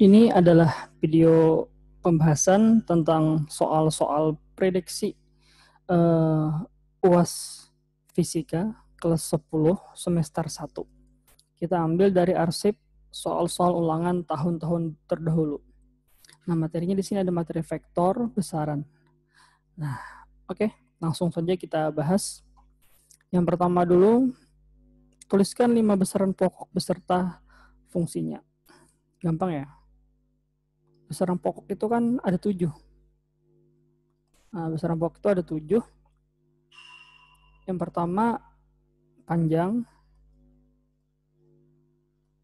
Ini adalah video pembahasan tentang soal-soal prediksi UAS Fisika kelas 10 semester 1. Kita ambil dari arsip soal-soal ulangan tahun-tahun terdahulu. Nah, materinya di sini ada materi vektor besaran. Nah, oke, langsung saja kita bahas. Yang pertama dulu, tuliskan 5 besaran pokok beserta fungsinya. Gampang ya? Besaran pokok itu kan ada 7. Nah, besaran pokok itu ada 7. Yang pertama, panjang.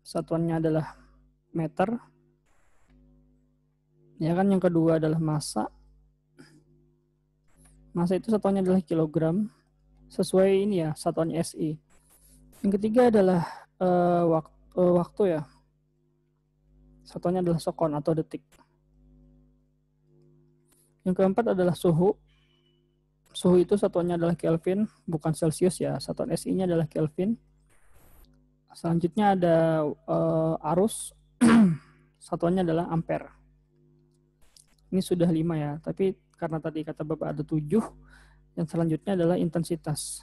Satuannya adalah meter. Ya kan, yang kedua adalah massa. Massa itu satuannya adalah kilogram. Sesuai ini ya, satuannya SI. Yang ketiga adalah waktu ya. Satuannya adalah sekon atau detik. Yang keempat adalah suhu. Suhu itu satuannya adalah Kelvin, bukan Celsius ya. Satuan SI-nya adalah Kelvin. Selanjutnya ada arus. Satuannya adalah ampere. Ini sudah 5 ya, tapi karena tadi kata Bapak ada 7, yang selanjutnya adalah intensitas.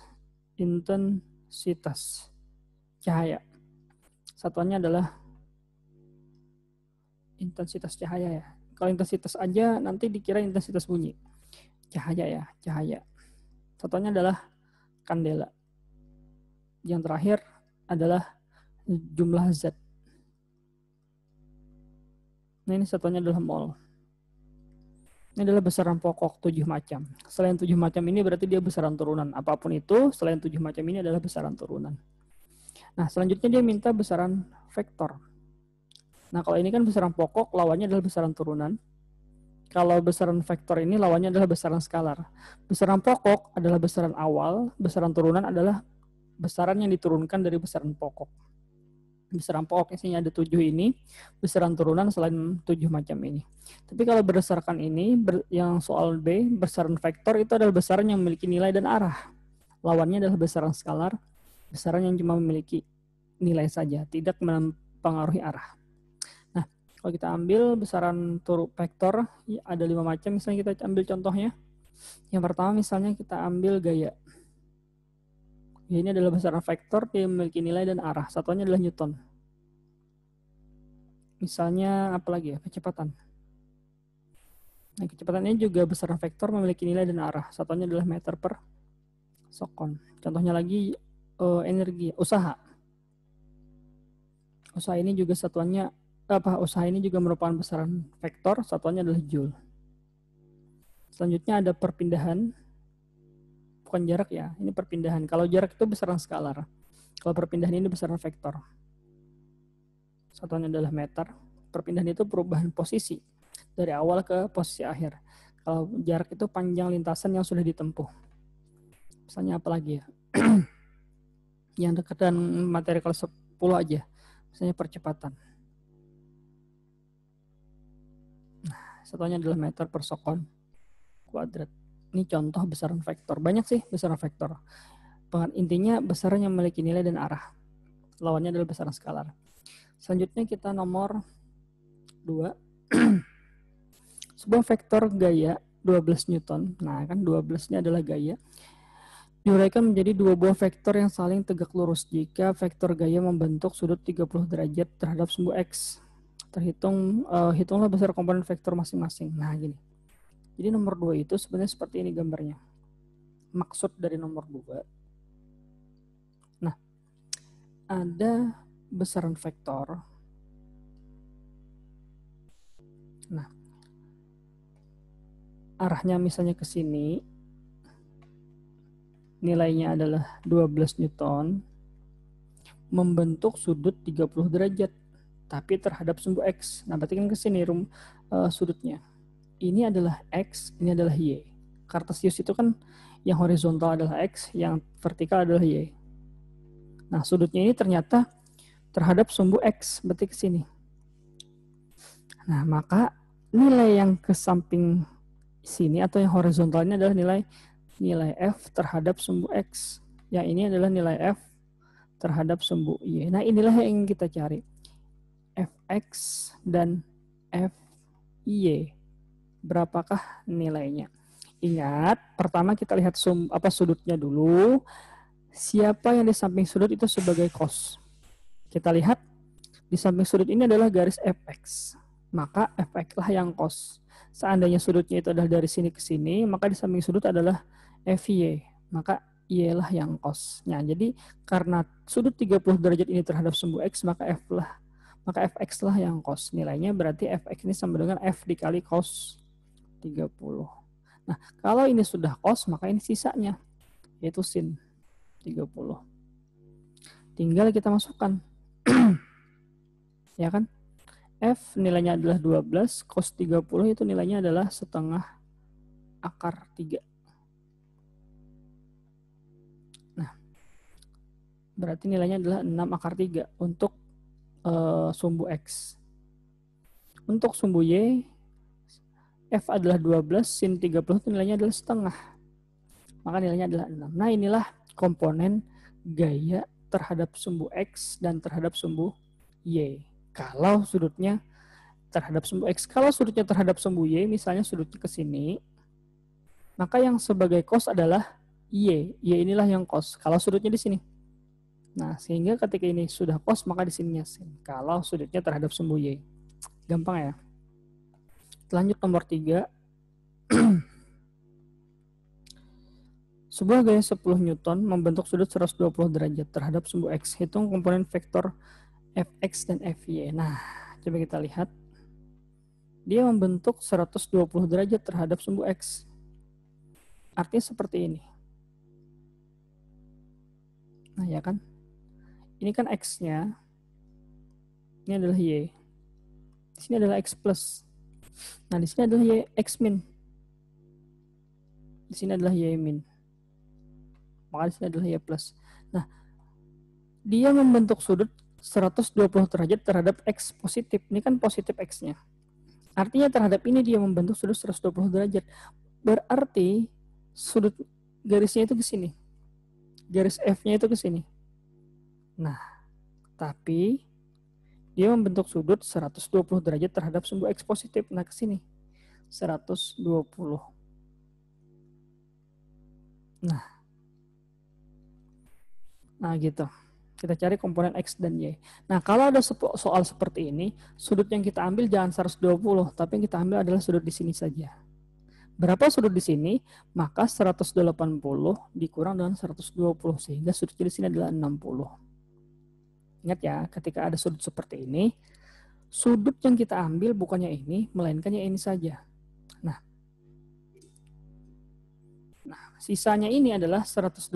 Intensitas cahaya. Satuannya adalah intensitas cahaya ya. Kalau intensitas aja nanti dikira intensitas bunyi. Cahaya ya, cahaya. Satuannya adalah kandela. Yang terakhir adalah jumlah zat. Nah, ini satuannya adalah mol. Ini adalah besaran pokok 7 macam. Selain 7 macam ini berarti dia besaran turunan. Apapun itu, selain 7 macam ini adalah besaran turunan. Nah, selanjutnya dia minta besaran vektor. Nah, kalau ini kan besaran pokok, lawannya adalah besaran turunan. Kalau besaran vektor ini lawannya adalah besaran skalar. Besaran pokok adalah besaran awal, besaran turunan adalah besaran yang diturunkan dari besaran pokok. Besaran pokok isinya ada 7 ini, besaran turunan selain 7 macam ini. Tapi kalau berdasarkan ini, yang soal B, besaran vektor itu adalah besaran yang memiliki nilai dan arah. Lawannya adalah besaran skalar, besaran yang cuma memiliki nilai saja, tidak mempengaruhi arah. Nah, kalau kita ambil besaran vektor, ada 5 macam, misalnya kita ambil contohnya. Yang pertama misalnya kita ambil gaya. Ya, ini adalah besaran vektor yang memiliki nilai dan arah. Satuannya adalah Newton. Misalnya apa lagi ya? Kecepatan. Nah, kecepatan ini juga besaran vektor memiliki nilai dan arah. Satuannya adalah meter per sekon. Contohnya lagi energi, usaha. Usaha ini juga satuannya usaha ini juga merupakan besaran vektor. Satuannya adalah joule. Selanjutnya ada perpindahan. Bukan jarak ya, ini perpindahan. Kalau jarak itu besaran skalar. Kalau perpindahan ini besaran vektor. Satuannya adalah meter. Perpindahan itu perubahan posisi dari awal ke posisi akhir. Kalau jarak itu panjang lintasan yang sudah ditempuh. Misalnya apa lagi ya? Yang dekat dengan materi kelas 10 aja. Misalnya percepatan. Nah, satuannya adalah meter per sekon kuadrat. Ini contoh besaran vektor. Banyak sih besaran vektor. Intinya besaran yang memiliki nilai dan arah. Lawannya adalah besaran skalar. Selanjutnya kita nomor 2. Sebuah vektor gaya 12 Newton. Nah, kan 12 ini adalah gaya. Diuraikan menjadi 2 buah vektor yang saling tegak lurus jika vektor gaya membentuk sudut 30 derajat terhadap sumbu X. Hitunglah besar komponen vektor masing-masing. Nah, gini. Jadi nomor 2 itu sebenarnya seperti ini gambarnya. Maksud dari nomor 2. Nah, ada besaran vektor. Nah, arahnya misalnya ke sini. Nilainya adalah 12 Newton. Membentuk sudut 30 derajat. Tapi terhadap sumbu X. Nah, berarti kan ke sini sudutnya. Ini adalah X, ini adalah Y. Kartesius itu kan yang horizontal adalah X, yang vertikal adalah Y. Nah, sudutnya ini ternyata terhadap sumbu X, berarti ke sini. Nah, maka nilai yang ke samping sini atau yang horizontal ini adalah nilai F terhadap sumbu X. Yang ini adalah nilai F terhadap sumbu Y. Nah, inilah yang ingin kita cari. Fx dan F, Y. Berapakah nilainya? Ingat, pertama kita lihat sudutnya dulu. Siapa yang di samping sudut itu sebagai cos? Kita lihat di samping sudut ini adalah garis fx. Maka fx lah yang cos. Seandainya sudutnya itu adalah dari sini ke sini, maka di samping sudut adalah fy. Maka y lah yang cos. Nah, jadi karena sudut 30 derajat ini terhadap sumbu x, maka fx lah yang cos. Nilainya berarti fx ini sama dengan f dikali cos 30. Nah, kalau ini sudah cos, maka ini sisanya, yaitu sin 30. Tinggal kita masukkan. Ya kan? F nilainya adalah 12, cos 30 itu nilainya adalah setengah akar 3. Nah, berarti nilainya adalah 6 akar 3 untuk sumbu X. Untuk sumbu Y, F adalah 12, sin 30 itu nilainya adalah setengah. Maka nilainya adalah 6. Nah, inilah komponen gaya terhadap sumbu X dan terhadap sumbu Y. Kalau sudutnya terhadap sumbu X, kalau sudutnya terhadap sumbu Y, misalnya sudutnya ke sini, maka yang sebagai cos adalah Y. Y inilah yang cos. Kalau sudutnya di sini. Nah, sehingga ketika ini sudah cos, maka di sininya sin. Kalau sudutnya terhadap sumbu Y. Gampang ya. Lanjut nomor 3. Sebuah gaya 10 Newton membentuk sudut 120 derajat terhadap sumbu X. Hitung komponen vektor Fx dan Fy. Nah, coba kita lihat. Dia membentuk 120 derajat terhadap sumbu X. Artinya seperti ini. Nah, ya kan? Ini kan X-nya. Ini adalah Y. Di sini adalah X plus. Nah, di sini adalah Y X min. Di sini adalah Y min. Maka di sini adalah Y plus. Nah, dia membentuk sudut 120 derajat terhadap X positif. Ini kan positif X-nya. Artinya terhadap ini dia membentuk sudut 120 derajat. Berarti sudut garisnya itu ke sini. Garis F-nya itu ke sini. Nah, tapi dia membentuk sudut 120 derajat terhadap sumbu X positif. Nah, ke sini. 120. Nah, gitu. Kita cari komponen X dan Y. Nah, kalau ada soal seperti ini, sudut yang kita ambil jangan 120, tapi yang kita ambil adalah sudut di sini saja. Berapa sudut di sini? Maka 180 dikurang dengan 120, sehingga sudutnya di sini adalah 60. Ingat ya, ketika ada sudut seperti ini, sudut yang kita ambil bukannya ini, melainkan yang ini saja. Nah, sisanya ini adalah 180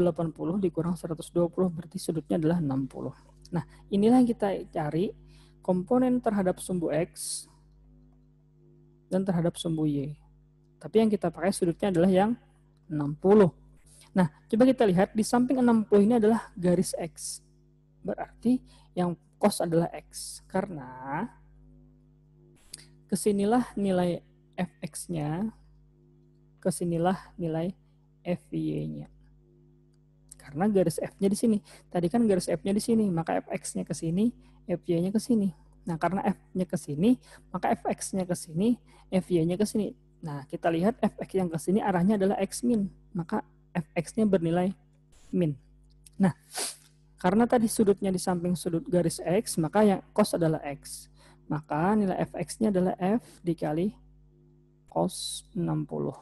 dikurang 120, berarti sudutnya adalah 60. Nah, inilah yang kita cari komponen terhadap sumbu X dan terhadap sumbu Y. Tapi yang kita pakai sudutnya adalah yang 60. Nah, coba kita lihat di samping 60 ini adalah garis X. Berarti yang cos adalah X. Karena kesinilah nilai Fx-nya, kesinilah nilai Fy-nya. Karena garis F-nya di sini. Tadi kan garis F-nya di sini, maka Fx-nya ke sini, Fy-nya ke sini. Nah, karena F-nya ke sini, maka Fx-nya ke sini, Fy-nya ke sini. Nah, kita lihat Fx yang ke sini arahnya adalah X min, maka Fx-nya bernilai min. Nah, karena tadi sudutnya di samping sudut garis X, maka yang cos adalah X. Maka nilai Fx-nya adalah F dikali cos 60.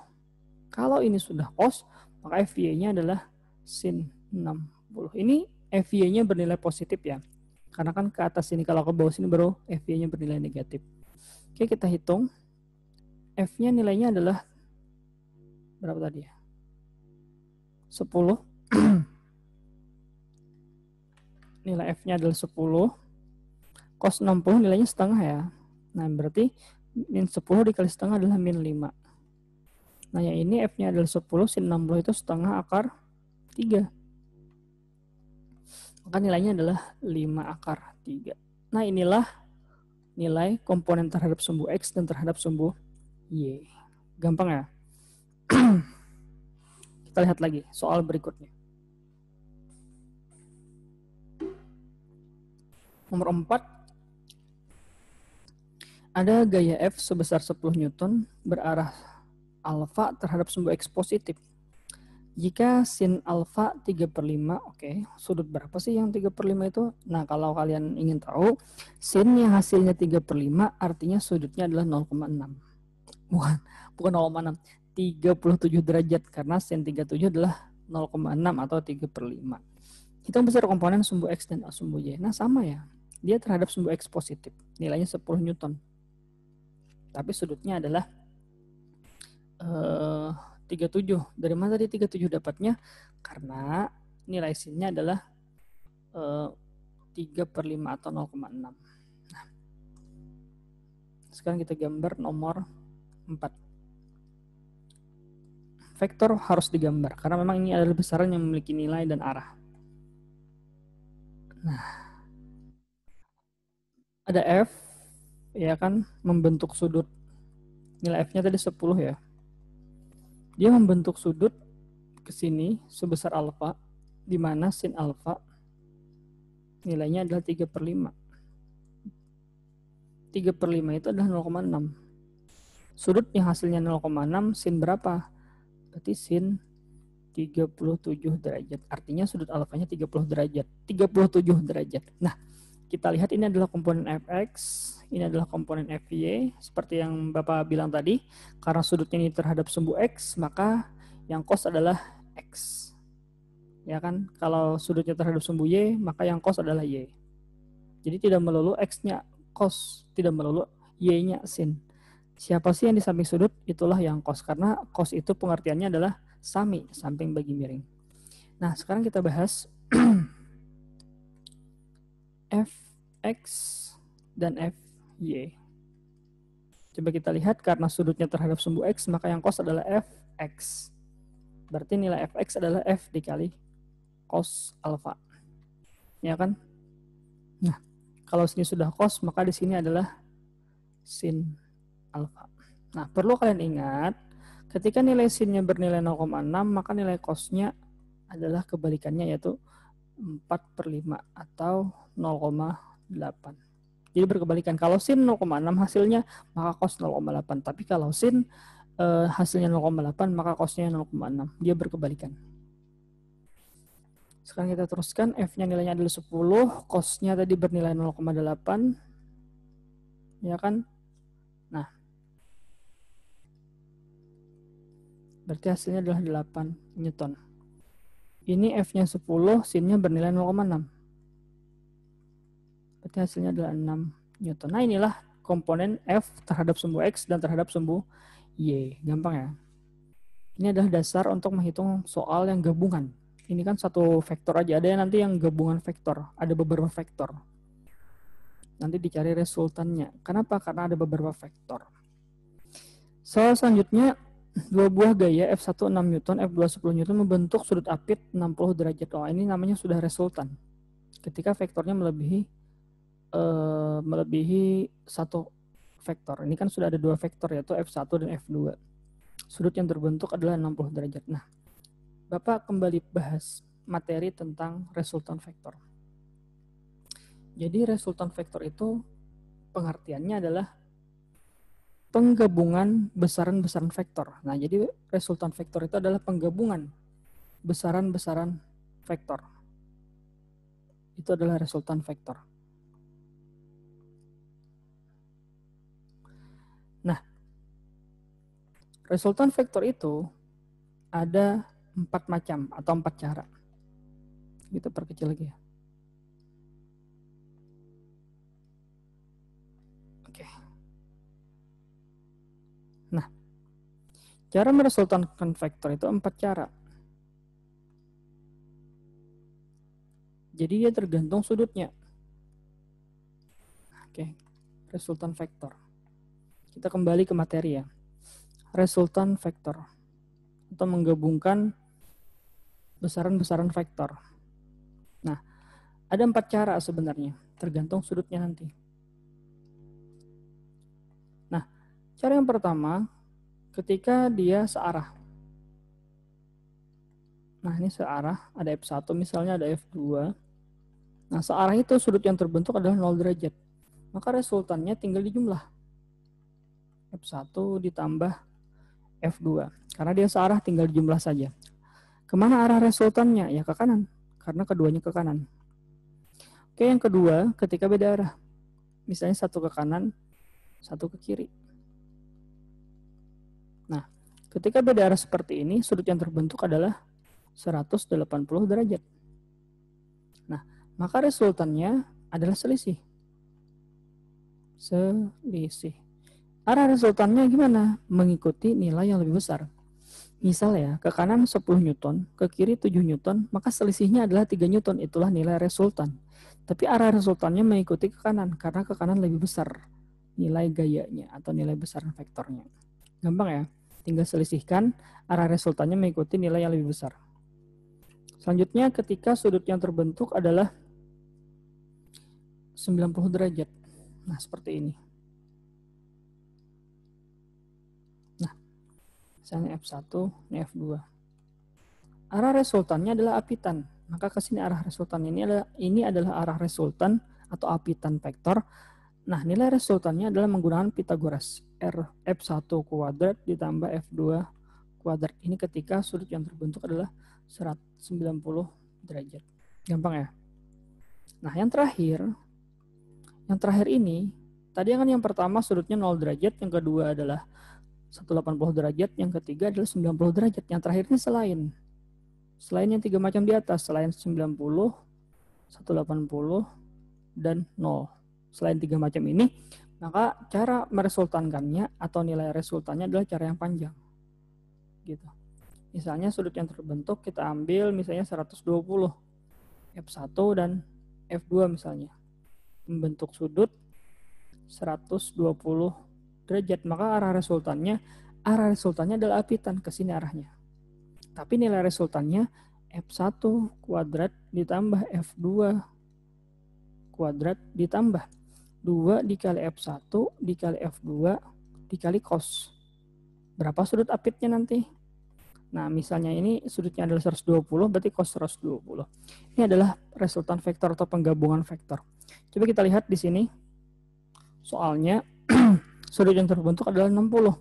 Kalau ini sudah cos, maka Fy-nya adalah sin 60. Ini Fy-nya bernilai positif ya. Karena kan ke atas ini, kalau ke bawah sini baru Fy-nya bernilai negatif. Oke, kita hitung. F-nya nilainya adalah berapa tadi ya? 10. Nilai F-nya adalah 10. Cos 60 nilainya setengah ya. Nah, berarti min 10 dikali setengah adalah min 5. Nah, yang ini F-nya adalah 10, sin 60 itu setengah akar 3. Maka nilainya adalah 5 akar 3. Nah, inilah nilai komponen terhadap sumbu X dan terhadap sumbu Y. Gampang ya? Kita lihat lagi soal berikutnya. Nomor 4. Ada gaya F sebesar 10 Newton berarah alfa terhadap sumbu X positif. Jika sin alfa 3/5, oke, sudut berapa sih yang 3/5 itu? Nah, kalau kalian ingin tahu, sin yang hasilnya 3/5 artinya sudutnya adalah 0,6. Bukan 0,6, 37 derajat, karena sin 37 adalah 0,6 atau 3/5. Hitung besar komponen sumbu X dan sumbu Y. Nah, sama ya. Dia terhadap sumbu X positif. Nilainya 10 Newton. Tapi sudutnya adalah 37. Dari mana tadi 37 dapatnya? Karena nilai sinnya adalah 3/5 atau 0,6. Nah, sekarang kita gambar nomor 4. Vektor harus digambar, karena memang ini adalah besaran yang memiliki nilai dan arah. Nah, ada F, ya kan, membentuk sudut. Nilai F-nya tadi 10 ya. Dia membentuk sudut ke sini sebesar alfa, di mana sin alfa nilainya adalah 3/5. 3/5 itu adalah 0,6. Sudut yang hasilnya 0,6, sin berapa? Berarti sin 37 derajat. Artinya sudut alfanya 37 derajat. Nah, kita lihat ini adalah komponen fx, ini adalah komponen fy. Seperti yang Bapak bilang tadi, karena sudutnya ini terhadap sumbu x, maka yang cos adalah x. Ya kan? Kalau sudutnya terhadap sumbu y, maka yang cos adalah y. Jadi tidak melulu x-nya cos, tidak melulu y-nya sin. Siapa sih yang di samping sudut? Itulah yang cos, karena cos itu pengertiannya adalah sami, samping bagi miring. Nah, sekarang kita bahas fx dan fy. Coba kita lihat, karena sudutnya terhadap sumbu x, maka yang cos adalah fx. Berarti nilai fx adalah f dikali cos alfa. Ya kan? Nah, kalau sini sudah cos, maka di sini adalah sin alfa. Nah, perlu kalian ingat, ketika nilai sinnya bernilai 0,6, maka nilai cosnya adalah kebalikannya, yaitu 4/5 atau 0,8. Jadi berkebalikan. Kalau sin 0,6 hasilnya, maka cos 0,8. Tapi kalau sin hasilnya 0,8, maka cosnya 0,6. Dia berkebalikan. Sekarang kita teruskan. F-nya nilainya adalah 10. Cosnya tadi bernilai 0,8. Ya kan? Nah, berarti hasilnya adalah 8 Newton. Ini F-nya 10, sin-nya bernilai 0,6. Berarti hasilnya adalah 6 Newton. Nah, inilah komponen F terhadap sumbu X dan terhadap sumbu Y. Gampang ya. Ini adalah dasar untuk menghitung soal yang gabungan. Ini kan satu vektor aja. Ada yang nanti yang gabungan vektor. Ada beberapa vektor. Nanti dicari resultannya. Kenapa? Karena ada beberapa vektor. Soal selanjutnya, dua buah gaya F1 6 Newton, F2 10 Newton membentuk sudut apit 60 derajat. Oh, ini namanya sudah resultan. Ketika vektornya melebihi satu vektor. Ini kan sudah ada dua vektor, yaitu F1 dan F2. Sudut yang terbentuk adalah 60 derajat. Nah, Bapak kembali bahas materi tentang resultan vektor. Jadi resultan vektor itu pengertiannya adalah penggabungan besaran-besaran vektor. Nah, jadi resultan vektor itu adalah penggabungan besaran-besaran vektor. Itu adalah resultan vektor. Nah, resultan vektor itu ada 4 macam atau 4 cara. Kita perkecil lagi ya. Oke. Nah, cara meresultankan vektor itu 4 cara. Jadi dia tergantung sudutnya. Oke, resultan vektor. Kita kembali ke materi ya. Resultan vektor. Atau menggabungkan besaran-besaran vektor. Nah, ada 4 cara sebenarnya, tergantung sudutnya nanti. Nah, cara yang pertama, ketika dia searah. Nah, ini searah, ada F1 misalnya, ada F2. Nah, searah itu sudut yang terbentuk adalah 0 derajat. Maka resultannya tinggal dijumlah. F1 ditambah F2. Karena dia searah tinggal jumlah saja. Kemana arah resultannya? Ya ke kanan. Karena keduanya ke kanan. Oke, yang kedua, ketika beda arah. Misalnya satu ke kanan, satu ke kiri. Nah, ketika beda arah seperti ini, sudut yang terbentuk adalah 180 derajat. Nah, maka resultannya adalah selisih. Selisih. Arah resultannya gimana? Mengikuti nilai yang lebih besar. Misal ya, ke kanan 10 Newton, ke kiri 7 Newton, maka selisihnya adalah 3 Newton, itulah nilai resultan. Tapi arah resultannya mengikuti ke kanan, karena ke kanan lebih besar nilai gayanya atau nilai besar vektornya. Gampang ya, tinggal selisihkan, arah resultannya mengikuti nilai yang lebih besar. Selanjutnya ketika sudut yang terbentuk adalah 90 derajat. Nah, seperti ini. Nah, misalnya F1, ini F2. Arah resultannya adalah apitan. Maka ke sini arah resultan ini adalah arah resultan atau apitan vektor. Nah, nilai resultannya adalah menggunakan Pythagoras. F1 kuadrat ditambah F2 kuadrat. Ini ketika sudut yang terbentuk adalah 190 derajat. Gampang ya? Nah, yang terakhir ini, tadi kan yang pertama sudutnya 0 derajat, yang kedua adalah 180 derajat, yang ketiga adalah 90 derajat. Yang terakhir ini selain yang 3 macam di atas, selain 90, 180, dan 0. Selain 3 macam ini, maka cara meresultankannya atau nilai resultannya adalah cara yang panjang. Gitu. Misalnya sudut yang terbentuk kita ambil misalnya 120, F1 dan F2 misalnya. Membentuk sudut 120 derajat, maka arah resultannya adalah apitan, ke sini arahnya. Tapi nilai resultannya F1 kuadrat ditambah F2 kuadrat ditambah 2 dikali F1 dikali F2 dikali cos. Berapa sudut apitnya nanti? Nah, misalnya ini sudutnya adalah 120, berarti cos 120. Ini adalah resultan vektor atau penggabungan vektor. Coba kita lihat di sini. Soalnya sudut yang terbentuk adalah 60.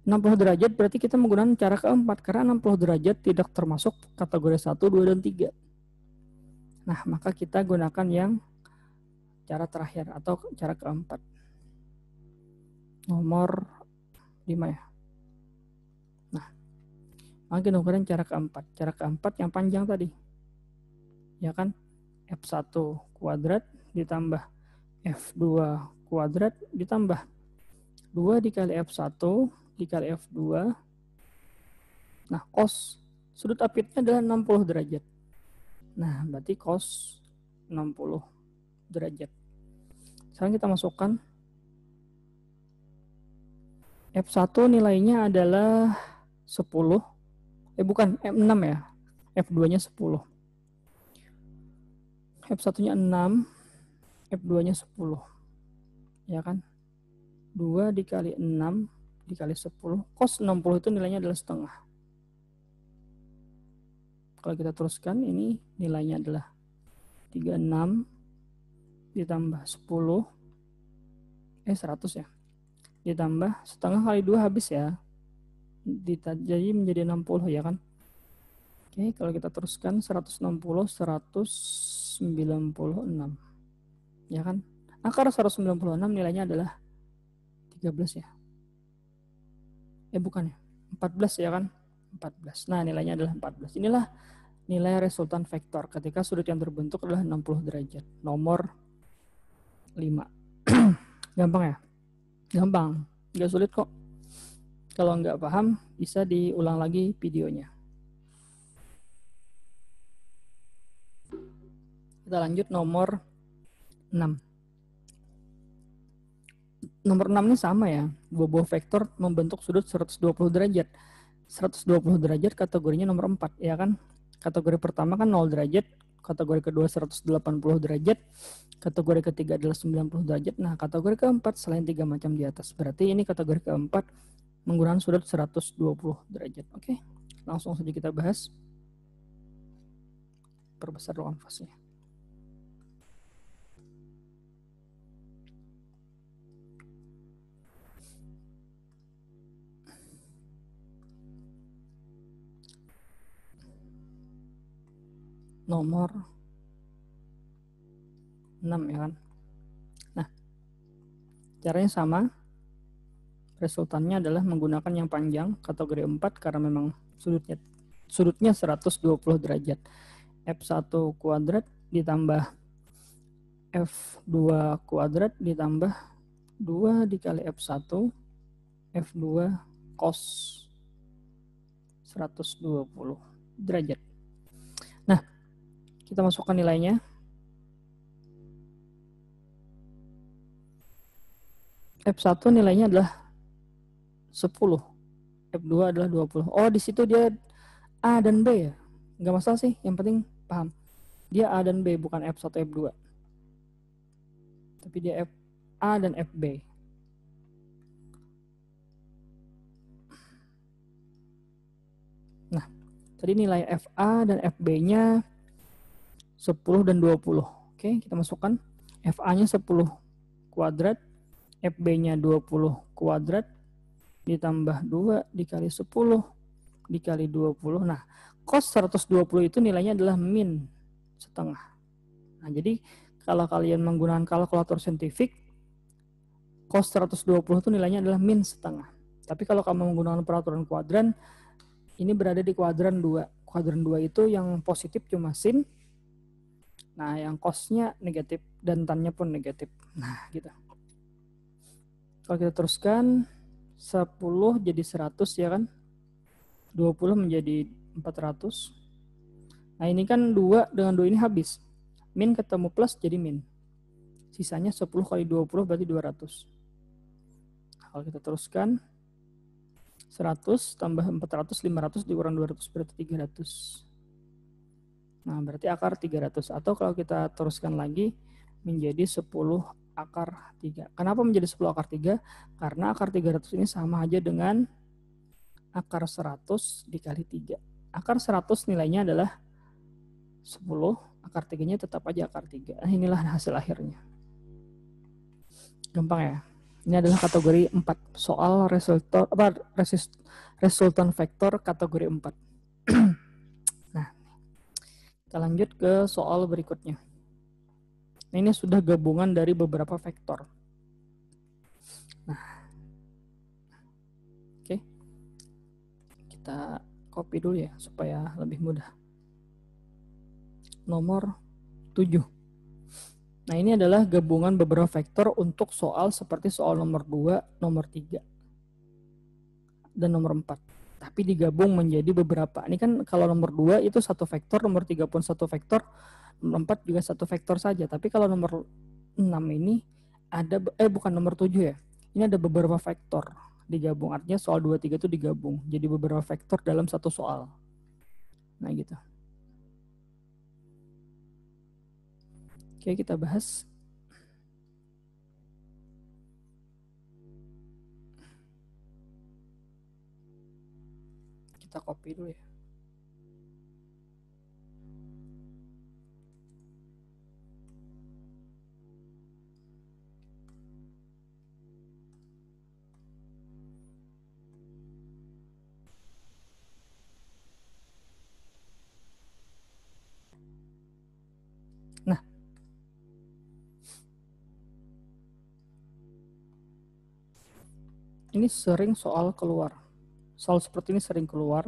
60 derajat berarti kita menggunakan cara keempat, karena 60 derajat tidak termasuk kategori 1, 2, dan 3. Nah, maka kita gunakan yang cara terakhir atau cara keempat. Nomor 5 ya. Nah, maka kita gunakan cara keempat. Cara keempat yang panjang tadi. Ya kan? F1 kuadrat ditambah F2 kuadrat ditambah 2 dikali F1 dikali F2. Nah, cos sudut apitnya adalah 60 derajat. Nah, berarti cos 60 derajat. Sekarang kita masukkan F1 nilainya adalah 10. Bukan, M6 ya. F2-nya 10. F1-nya 6, F2-nya 10. Ya kan? 2 dikali 6 dikali 10. Cos 60 itu nilainya adalah setengah. Kalau kita teruskan, ini nilainya adalah 36 ditambah 10. 100 ya. Ditambah setengah kali 2 habis ya. Jadi menjadi 60 ya kan. Oke, kalau kita teruskan 160, 196. Ya kan. Akar 196 nilainya adalah 13 ya. Bukan ya. 14 ya kan. 14. Nah, nilainya adalah 14. Inilah nilai resultan vektor ketika sudut yang terbentuk adalah 60 derajat. Nomor 5. Gampang ya? Gampang. Nggak sulit kok. Kalau nggak paham, bisa diulang lagi videonya. Kita lanjut nomor 6. Nomor 6 ini sama ya. Dua buah vektor membentuk sudut 120 derajat. 120 derajat kategorinya nomor 4, ya kan? Kategori pertama kan 0 derajat, kategori kedua 180 derajat, kategori ketiga adalah 90 derajat. Nah, kategori keempat selain 3 macam di atas. Berarti ini kategori keempat menggunakan sudut 120 derajat. Oke, langsung saja kita bahas. Perbesar kanvasnya. nomor 6 ya kan. Nah, caranya sama. Resultannya adalah menggunakan yang panjang kategori 4 karena memang sudutnya 120 derajat. F1 kuadrat ditambah F2 kuadrat ditambah 2 dikali F1 F2 cos 120 derajat. Nah, kita masukkan nilainya. F1 nilainya adalah 10. F2 adalah 20. Oh, di situ dia A dan B ya? Nggak masalah sih, yang penting paham. Dia A dan B, bukan F1, F2. Tapi dia A dan FB. Nah, tadi nilai FA dan FB-nya 10 dan 20. Oke, kita masukkan. FA-nya 10 kuadrat, FB-nya 20 kuadrat, ditambah 2 dikali 10 dikali 20. Nah, cos 120 itu nilainya adalah min setengah. Nah, jadi kalau kalian menggunakan kalkulator saintifik, cos 120 itu nilainya adalah min setengah. Tapi kalau kamu menggunakan peraturan kuadran, ini berada di kuadran 2. Kuadran 2 itu yang positif cuma sin. Nah, yang cosnya negatif dan tannya pun negatif. Nah, gitu. Kalau kita teruskan, 10 jadi 100 ya kan? 20 menjadi 400. Nah, ini kan 2 dengan 2 ini habis. Min ketemu plus jadi min. Sisanya 10 kali 20 berarti 200. Kalau kita teruskan, 100 tambah 400, 500 dikurang 200 berarti 300. Nah, berarti akar 300. Atau kalau kita teruskan lagi menjadi 10 akar 3. Kenapa menjadi 10 akar 3? Karena akar 300 ini sama aja dengan akar 100 dikali 3. Akar 100 nilainya adalah 10, akar 3-nya tetap aja akar 3. Nah, inilah hasil akhirnya. Gampang ya? Ini adalah kategori 4. Soal resultan vektor kategori 4. Nah, kita lanjut ke soal berikutnya. Nah, ini sudah gabungan dari beberapa vektor. Nah, oke. Kita copy dulu ya supaya lebih mudah. Nomor 7. Nah, ini adalah gabungan beberapa vektor untuk soal seperti soal nomor 2, nomor 3, dan nomor 4. Tapi digabung menjadi beberapa. Ini kan kalau nomor 2 itu satu vektor, nomor 3 pun satu vektor, nomor 4 juga satu vektor saja. Tapi kalau nomor 6 ini ada, bukan nomor 7 ya. Ini ada beberapa vektor digabung. Artinya soal 2, 3 itu digabung. Jadi beberapa vektor dalam satu soal. Nah, gitu. Oke, kita bahas. Kita copy dulu ya. Nah, ini sering soal keluar. Soal seperti ini sering keluar.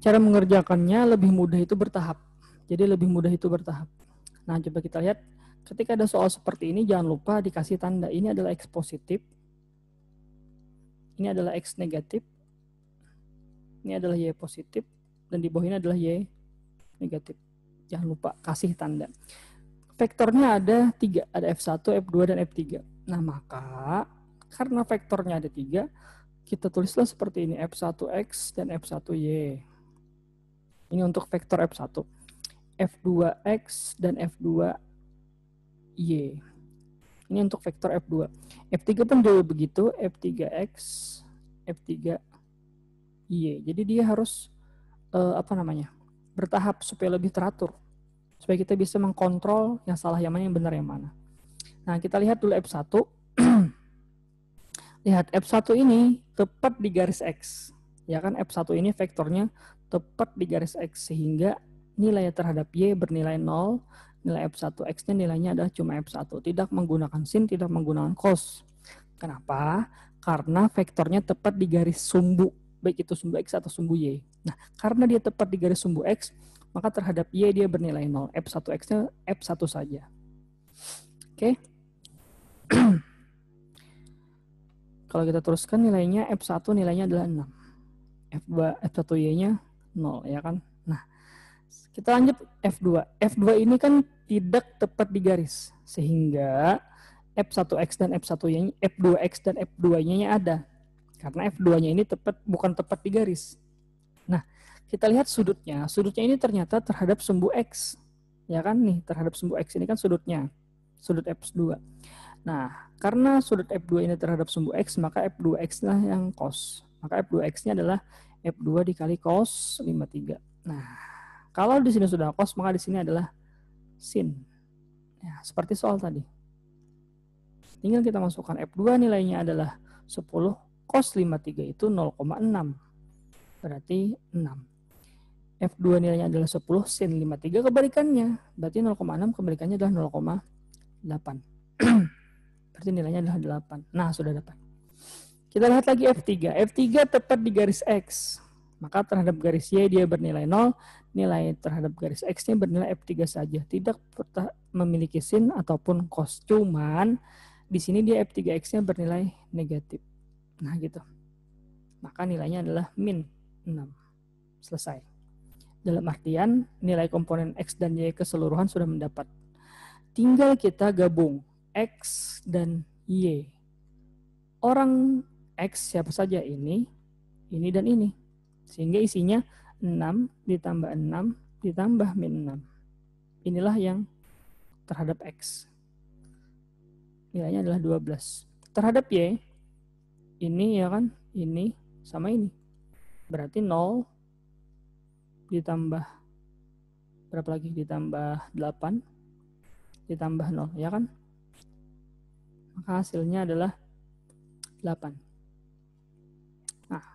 Cara mengerjakannya lebih mudah itu bertahap. Jadi lebih mudah itu bertahap. Nah, coba kita lihat. Ketika ada soal seperti ini, jangan lupa dikasih tanda. Ini adalah X positif. Ini adalah X negatif. Ini adalah Y positif. Dan di bawah ini adalah Y negatif. Jangan lupa kasih tanda. Vektornya ada 3. Ada F1, F2, dan F3. Nah, maka karena vektornya ada 3, kita tulislah seperti ini. F1X dan F1Y. Ini untuk vektor F1. F2X dan F2Y. Ini untuk vektor F2. F3 pun juga begitu. F3X, F3Y. Jadi dia harus bertahap supaya lebih teratur. Supaya kita bisa mengkontrol yang salah yang mana, yang benar yang mana. Nah, kita lihat dulu F1. Lihat, F1 ini tepat di garis X. Ya kan, F1 ini vektornya tepat di garis X, sehingga nilai terhadap Y bernilai 0, nilai F1X-nya nilainya adalah cuma F1, tidak menggunakan sin, tidak menggunakan cos. Kenapa? Karena vektornya tepat di garis sumbu, baik itu sumbu X atau sumbu Y. Nah, karena dia tepat di garis sumbu X, maka terhadap Y dia bernilai 0. F1X-nya F1 saja. Oke. Kalau kita teruskan nilainya, F1 nilainya adalah 6. F1Y-nya 0, ya kan? Nah, kita lanjut F2. F2 ini kan tidak tepat di garis, sehingga F1X dan F1Y-nya, F2X dan F2-nya ada. Karena F2-nya ini bukan tepat di garis. Nah, kita lihat sudutnya. Sudutnya ini ternyata terhadap sumbu X. Ya kan nih, terhadap sumbu X ini kan sudutnya. Sudut F2. Nah, karena sudut F2 ini terhadap sumbu X, maka F2X lah yang cos. Maka F2X-nya adalah F2 dikali cos 53. Nah, kalau di sini sudah cos, maka di sini adalah sin. Ya, seperti soal tadi. Tinggal kita masukkan F2 nilainya adalah 10, cos 53 itu 0,6. Berarti 6. F2 nilainya adalah 10, sin 53 kebalikannya. Berarti 0,6 kebalikannya adalah 0,8. Berarti nilainya adalah 8. Nah, sudah dapat. Kita lihat lagi F3. F3 tepat di garis X. Maka terhadap garis Y dia bernilai 0. Nilai terhadap garis X-nya bernilai F3 saja. Tidak memiliki sin ataupun cos. Cuman di sini dia F3X-nya bernilai negatif. Nah, gitu. Maka nilainya adalah min 6. Selesai. Dalam artian nilai komponen X dan Y keseluruhan sudah mendapat. Tinggal kita gabung X dan Y. Orang X siapa saja ini dan ini. Sehingga isinya 6 ditambah 6 ditambah min 6. Inilah yang terhadap X. Nilainya adalah 12. Terhadap Y, ini ya kan, ini sama ini. Berarti 0 ditambah, berapa lagi? Ditambah 8 ditambah 0, ya kan? Maka hasilnya adalah 8. Nah,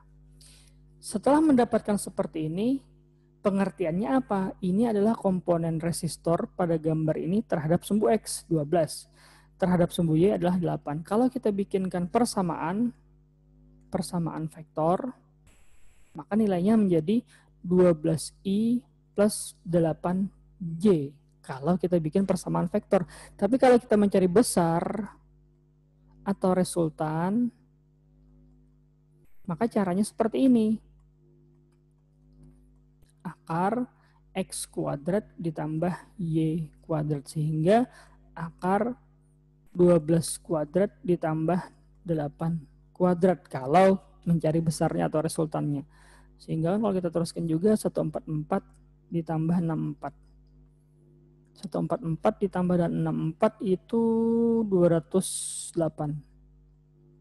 setelah mendapatkan seperti ini, pengertiannya apa? Ini adalah komponen resistor pada gambar ini terhadap sumbu X, 12. Terhadap sumbu Y adalah 8. Kalau kita bikinkan persamaan vektor, maka nilainya menjadi 12I plus 8J. Kalau kita bikin persamaan vektor. Tapi kalau kita mencari besar atau resultan, maka caranya seperti ini. Akar X kuadrat ditambah Y kuadrat. Sehingga akar 12 kuadrat ditambah 8 kuadrat. Kalau mencari besarnya atau resultannya. Sehingga kalau kita teruskan juga 144 ditambah 64. 144 ditambah dan 64 itu 208.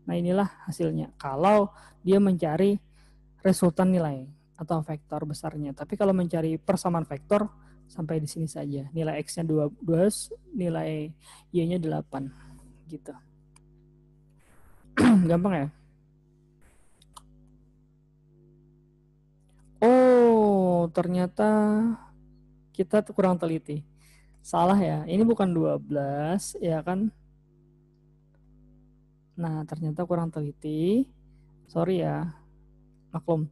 Nah, inilah hasilnya. Kalau dia mencari resultan nilai atau vektor besarnya. Tapi kalau mencari persamaan vektor, sampai di sini saja. Nilai X-nya 12, nilai Y-nya 8. Gitu. Gampang ya? Oh, ternyata kita kurang teliti. Salah ya, ini bukan 12 ya kan. Nah, ternyata kurang teliti. Sorry ya, maklum.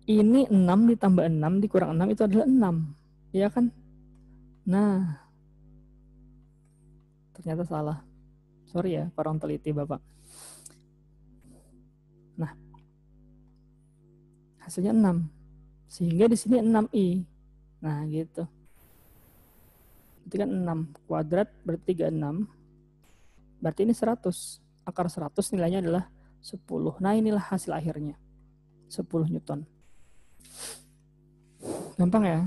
Ini 6 ditambah 6 dikurang 6 itu adalah 6. Ya kan? Nah, ternyata salah. Sorry ya, kurang teliti Bapak. Nah, hasilnya 6. Sehingga di sini 6I. Nah, gitu. Itu kan 6 kuadrat berarti 36. Berarti ini 100. Akar 100 nilainya adalah 10. Nah, inilah hasil akhirnya. 10 Newton. Gampang ya?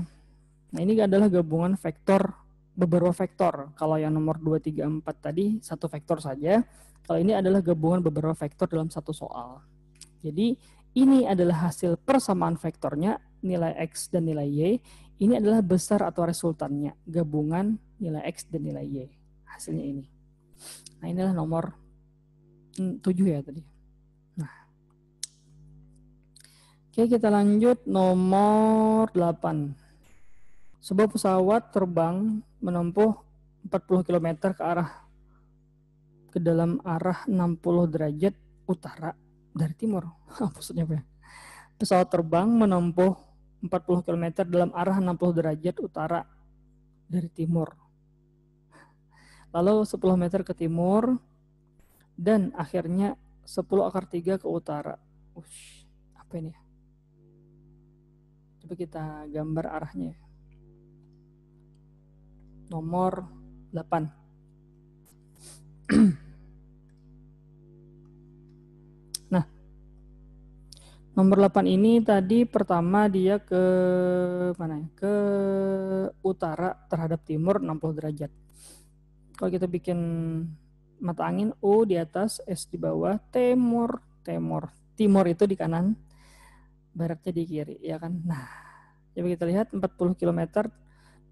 Nah, ini adalah gabungan vektor, beberapa vektor. Kalau yang nomor 2, 3, 4 tadi, satu vektor saja. Kalau ini adalah gabungan beberapa vektor dalam satu soal. Jadi, ini adalah hasil persamaan vektornya, nilai X dan nilai Y. Ini adalah besar atau resultannya, gabungan nilai X dan nilai Y. Hasilnya ini. Nah, inilah nomor 7 ya tadi. Nah, Oke, kita lanjut nomor 8. Sebuah pesawat terbang menempuh 40 km ke dalam arah 60 derajat utara dari timur. Maksudnya apa ya? Pesawat terbang menempuh 40 km dalam arah 60 derajat utara dari timur. Lalu 10 meter ke timur dan akhirnya 10 akar 3 ke utara. Ush, apa ini? Coba kita gambar arahnya. Nomor 8. Nah, nomor 8 ini tadi pertama dia ke mana ya? Ke utara terhadap timur 60 derajat. Kalau kita bikin mata angin U di atas, S di bawah, timur. Timur itu di kanan, baratnya di kiri, ya kan? Nah, coba kita lihat 40 km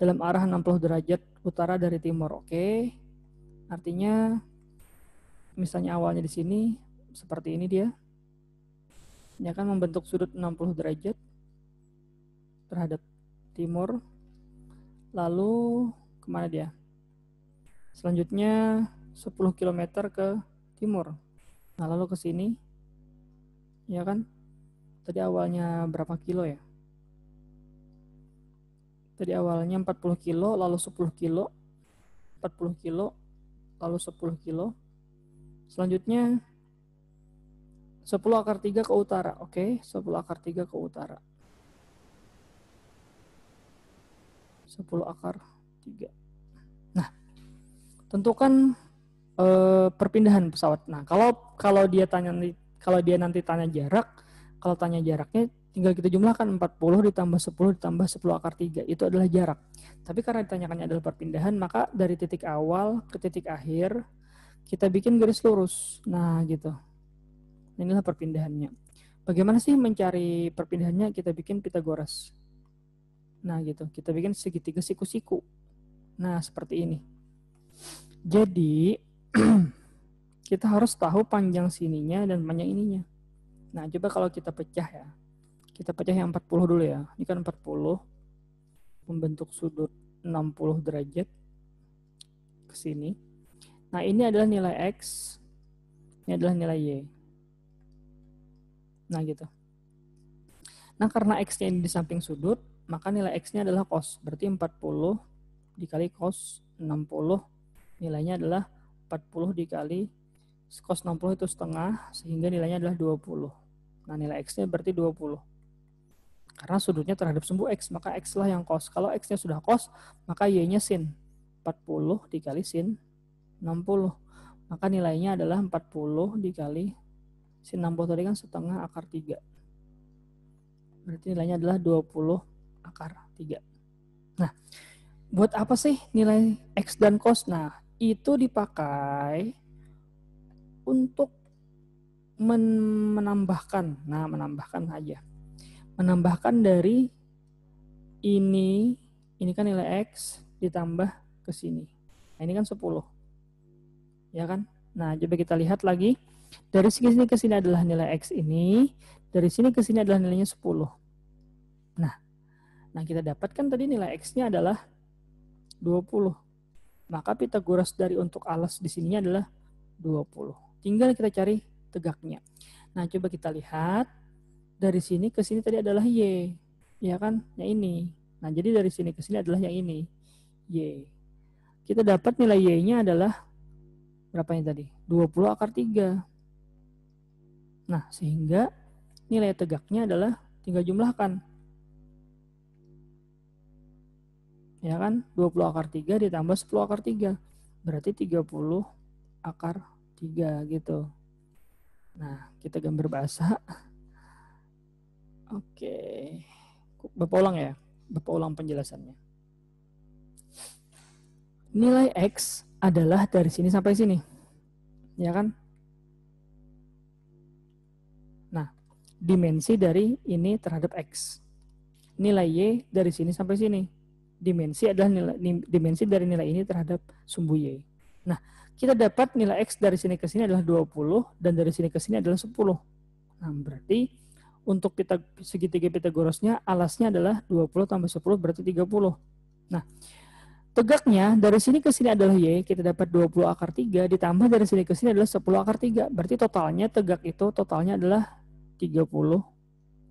dalam arah 60 derajat utara dari timur. Oke. Artinya misalnya awalnya di sini seperti ini dia. Ini akan membentuk sudut 60 derajat terhadap timur. Lalu kemana dia? Selanjutnya 10 km ke timur. Nah, lalu ke sini. Ya kan? Tadi awalnya berapa kilo ya? Tadi awalnya 40 kilo, lalu 10 kilo, 40 kilo, lalu 10 kilo. Selanjutnya 10 akar 3 ke utara. Oke, 10 akar 3 ke utara. 10 akar 3. Nah, tentukan perpindahan pesawat. Nah, kalau dia nanti tanya jarak, kalau tanya jaraknya tinggal kita jumlahkan 40 ditambah 10 ditambah 10 akar 3. Itu adalah jarak. Tapi karena ditanyakannya adalah perpindahan, maka dari titik awal ke titik akhir kita bikin garis lurus. Nah, gitu. Inilah perpindahannya. Bagaimana sih mencari perpindahannya? Kita bikin Pitagoras. Nah, gitu. Kita bikin segitiga siku-siku. Nah, seperti ini. Jadi, kita harus tahu panjang sininya dan panjang ininya. Nah, coba kalau kita pecah ya. Kita pecah yang 40 dulu ya. Ini kan 40 membentuk sudut 60 derajat ke sini. Nah, ini adalah nilai X. Ini adalah nilai Y. Nah, gitu. Nah, karena X-nya ini di samping sudut, maka nilai X-nya adalah cos. Berarti 40 dikali cos 60. Nilainya adalah 40 dikali cos 60 itu setengah, sehingga nilainya adalah 20. Nah, nilai X-nya berarti 20. Karena sudutnya terhadap sumbu X, maka X lah yang cos. Kalau X-nya sudah cos, maka Y-nya sin. 40 dikali sin 60. Maka nilainya adalah 40 dikali sin 60 tadi kan setengah akar 3. Berarti nilainya adalah 20 akar 3. Nah, buat apa sih nilai X dan cos? Nah, itu dipakai untuk menambahkan. Nah, menambahkan aja. Menambahkan dari ini kan nilai X ditambah ke sini. Nah, ini kan 10. Ya kan? Nah, coba kita lihat lagi. Dari sini ke sini adalah nilai X ini. Dari sini ke sini adalah nilainya 10. Nah, kita dapatkan tadi nilai X-nya adalah 20. Maka Pitagoras dari untuk alas di sininya adalah 20. Tinggal kita cari tegaknya. Nah, coba kita lihat. Dari sini ke sini tadi adalah Y. Ya kan? Yang ini. Nah, jadi dari sini ke sini adalah yang ini. Y. Kita dapat nilai Y-nya adalah berapanya tadi? 20 akar 3. Nah, sehingga nilai tegaknya adalah tinggal jumlahkan. Ya kan? 20 akar 3 ditambah 10 akar 3. Berarti 30 akar 3 gitu. Nah, kita gambar bahasa. Oke. Bapak ulang ya. Bapak ulang penjelasannya. Nilai X adalah dari sini sampai sini. Ya kan? Nah, dimensi dari ini terhadap X. Nilai Y dari sini sampai sini. Dimensi adalah dimensi dari nilai ini terhadap sumbu Y. Nah, kita dapat nilai X dari sini ke sini adalah 20 dan dari sini ke sini adalah 10. Nah, berarti untuk segitiga Pythagorasnya alasnya adalah 20 tambah 10 berarti 30. Nah, tegaknya dari sini ke sini adalah Y, kita dapat 20 akar 3, ditambah dari sini ke sini adalah 10 akar 3. Berarti totalnya tegak itu totalnya adalah 30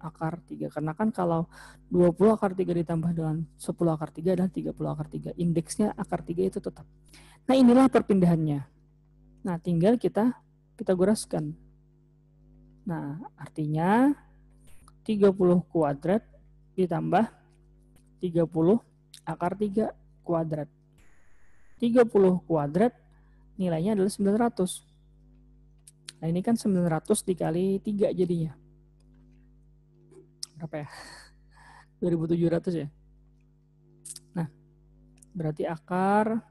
akar 3. Karena kan kalau 20 akar 3 ditambah dengan 10 akar 3 adalah 30 akar 3. Indeksnya akar 3 itu tetap. Nah, inilah perpindahannya. Nah, tinggal kita Pythagoraskan. Nah, artinya 30 kuadrat ditambah 30 akar 3 kuadrat. 30 kuadrat nilainya adalah 900. Nah, ini kan 900 dikali 3 jadinya. Berapa ya? 2700 ya. Nah, berarti akar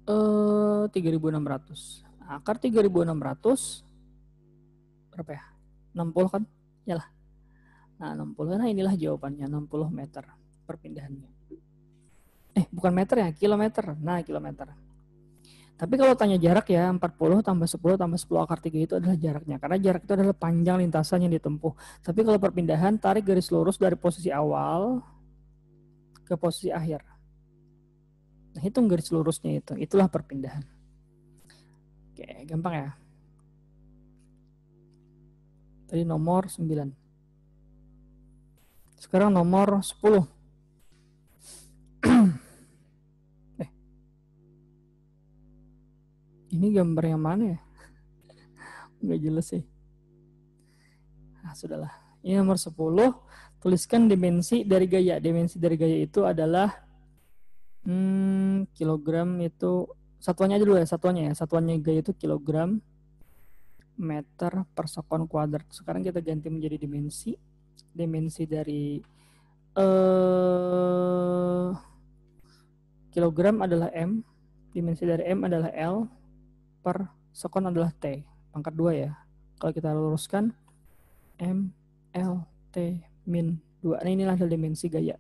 3600. Akar 3600 berapa ya? 60 kan? Yalah. Nah, 60. Nah, inilah jawabannya, 60 meter perpindahannya. Bukan meter ya, kilometer. Nah, kilometer. Tapi kalau tanya jarak ya, 40 tambah 10 tambah 10 akar 3 itu adalah jaraknya. Karena jarak itu adalah panjang lintasan yang ditempuh. Tapi kalau perpindahan, tarik garis lurus dari posisi awal ke posisi akhir. Nah, hitung garis lurusnya itu. Itulah perpindahan. Oke, gampang ya. Tadi nomor 9. Sekarang nomor 10. Ini gambar yang mana ya? Nggak jelas sih. Nah, sudahlah. Ini nomor 10. Tuliskan dimensi dari gaya. Dimensi dari gaya itu adalah kilogram itu, satuannya aja dulu ya, satuannya ya. Satuannya gaya itu kilogram meter per sekon kuadrat. Sekarang kita ganti menjadi dimensi. Dimensi dari kilogram adalah M. Dimensi dari M adalah L. Per sekon adalah T. Pangkat 2 ya. Kalau kita luruskan M, L, T, min 2. Nah, inilah dimensi gaya.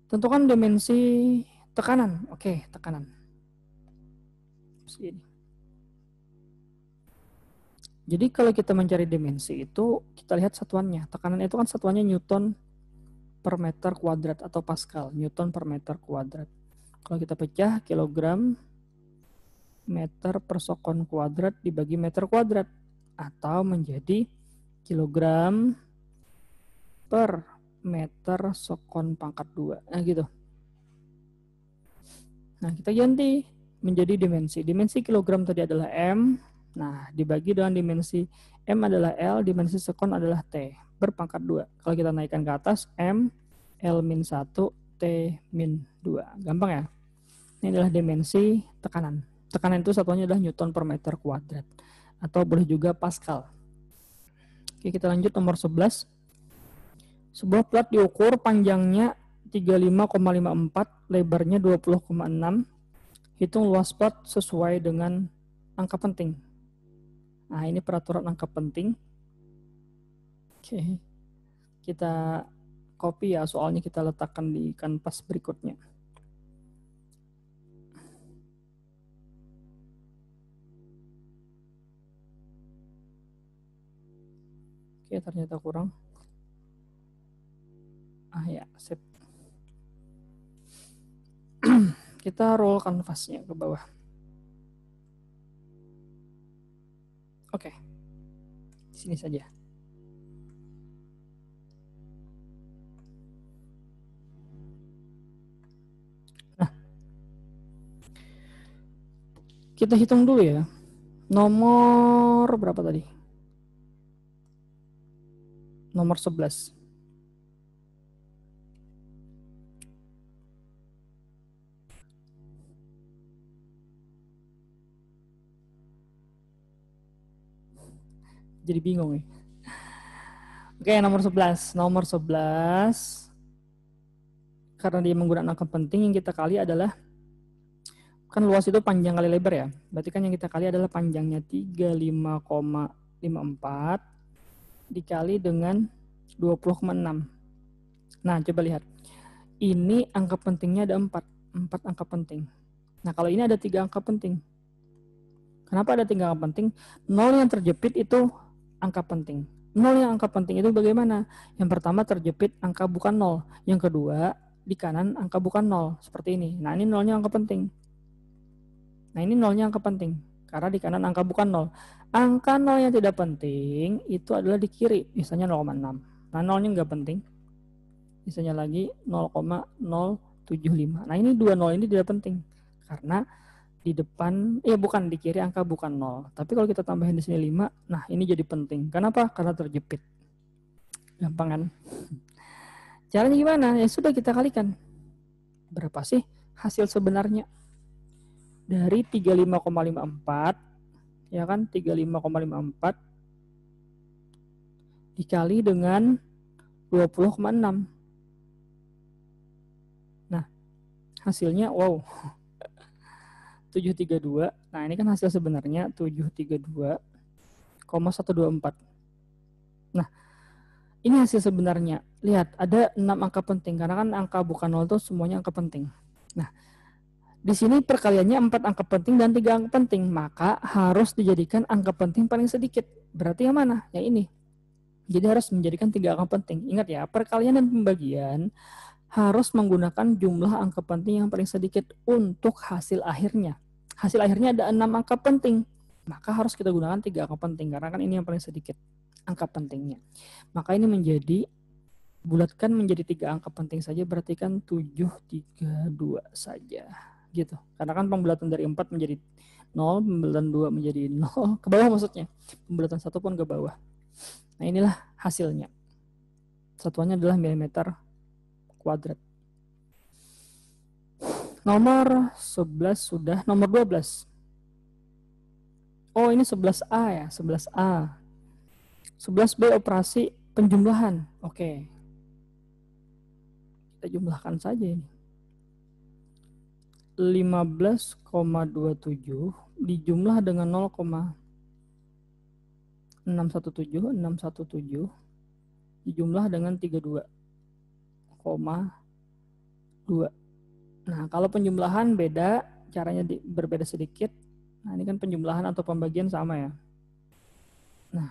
Tentukan dimensi tekanan. Oke, tekanan. Segini. Jadi kalau kita mencari dimensi itu, kita lihat satuannya. Tekanan itu kan satuannya Newton per meter kuadrat atau Pascal. Newton per meter kuadrat. Kalau kita pecah, kilogram meter per sekon kuadrat dibagi meter kuadrat. Atau menjadi kilogram per meter sekon pangkat 2. Nah gitu. Nah, kita ganti menjadi dimensi. Dimensi kilogram tadi adalah M. Nah, dibagi dengan dimensi M adalah L, dimensi sekon adalah T. Berpangkat 2. Kalau kita naikkan ke atas, M, L-1, T-2. Gampang ya? Ini adalah dimensi tekanan. Tekanan itu satuannya adalah Newton per meter kuadrat. Atau boleh juga Pascal. Oke, kita lanjut nomor 11. Sebuah plat diukur panjangnya 35,54, lebarnya 20,6. Hitung luas plat sesuai dengan angka penting. Nah, ini peraturan angka penting. Oke. Kita copy ya, soalnya kita letakkan di kanvas berikutnya. Oke, ternyata kurang. Ya, sip. Kita roll kanvasnya ke bawah. Oke. Di sini saja. Nah. Kita hitung dulu ya. Nomor berapa tadi? Nomor 11. Jadi bingung nih. Oke, nomor 11. Nomor 11. Karena dia menggunakan angka penting, yang kita kali adalah, kan luas itu panjang kali lebar ya. Berarti kan yang kita kali adalah panjangnya 35,54 dikali dengan 20,6. Nah, coba lihat. Ini angka pentingnya ada 4 angka penting. Nah, kalau ini ada 3 angka penting. Kenapa ada 3 angka penting? 0 yang terjepit itu angka penting. 0 yang angka penting itu bagaimana? Yang pertama terjepit angka bukan 0. Yang kedua di kanan angka bukan 0. Seperti ini. Nah ini 0-nya angka penting. Nah ini 0-nya angka penting. Karena di kanan angka bukan 0. Angka 0 yang tidak penting itu adalah di kiri. Misalnya 0,6. Nah 0-nya nggak penting. Misalnya lagi 0,075. Nah ini 2 0 ini tidak penting. Karena di depan, bukan di kiri angka bukan 0. Tapi kalau kita tambahin di sini 5, nah ini jadi penting. Kenapa? Karena terjepit. Gampang kan? Caranya gimana? Ya sudah kita kalikan. Berapa sih hasil sebenarnya? Dari 35,54, ya kan? 35,54 dikali dengan 20,6. Nah, hasilnya wow. 732. Nah, ini kan hasil sebenarnya 732,124. Nah, ini hasil sebenarnya. Lihat, ada 6 angka penting karena kan angka bukan 0 itu semuanya angka penting. Nah, di sini perkaliannya 4 angka penting dan 3 angka penting, maka harus dijadikan angka penting paling sedikit. Berarti yang mana? Yang ini. Jadi harus menjadikan 3 angka penting. Ingat ya, perkalian dan pembagian harus menggunakan jumlah angka penting yang paling sedikit untuk hasil akhirnya. Hasil akhirnya ada 6 angka penting, maka harus kita gunakan 3 angka penting karena kan ini yang paling sedikit angka pentingnya. Maka ini menjadi bulatkan menjadi 3 angka penting saja, berarti kan 732 saja gitu. Karena kan pembulatan dari 4 menjadi 0, pembulatan 2 menjadi 0, ke bawah maksudnya. Pembulatan 1 pun ke bawah. Nah, inilah hasilnya. Satuannya adalah milimeter kuadrat. Nomor 11 sudah, nomor 12. Oh, ini 11A ya, 11A. 11B operasi penjumlahan. Oke. Kita jumlahkan saja ini. 15,27 dijumlah dengan 0,617 dijumlah dengan 32,2. Nah, kalau penjumlahan beda, caranya berbeda sedikit. Nah, ini kan penjumlahan atau pembagian sama ya. Nah,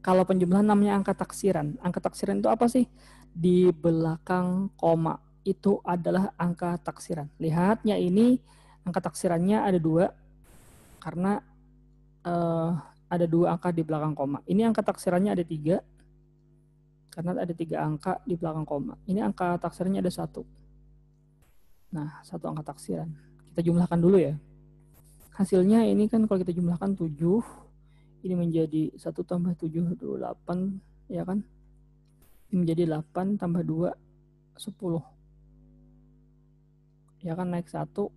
kalau penjumlahan namanya angka taksiran. Angka taksiran itu apa sih? Di belakang koma itu adalah angka taksiran. Lihatnya ini angka taksirannya ada 2 karena ada 2 angka di belakang koma. Ini angka taksirannya ada 3 karena ada 3 angka di belakang koma. Ini angka taksirannya ada 1. Nah, 1 angka taksiran. Kita jumlahkan dulu ya. Hasilnya ini kan kalau kita jumlahkan 7, ini menjadi 1 tambah 7, 8, ya kan? Ini menjadi 8 tambah 2, 10. Ya kan, naik 1,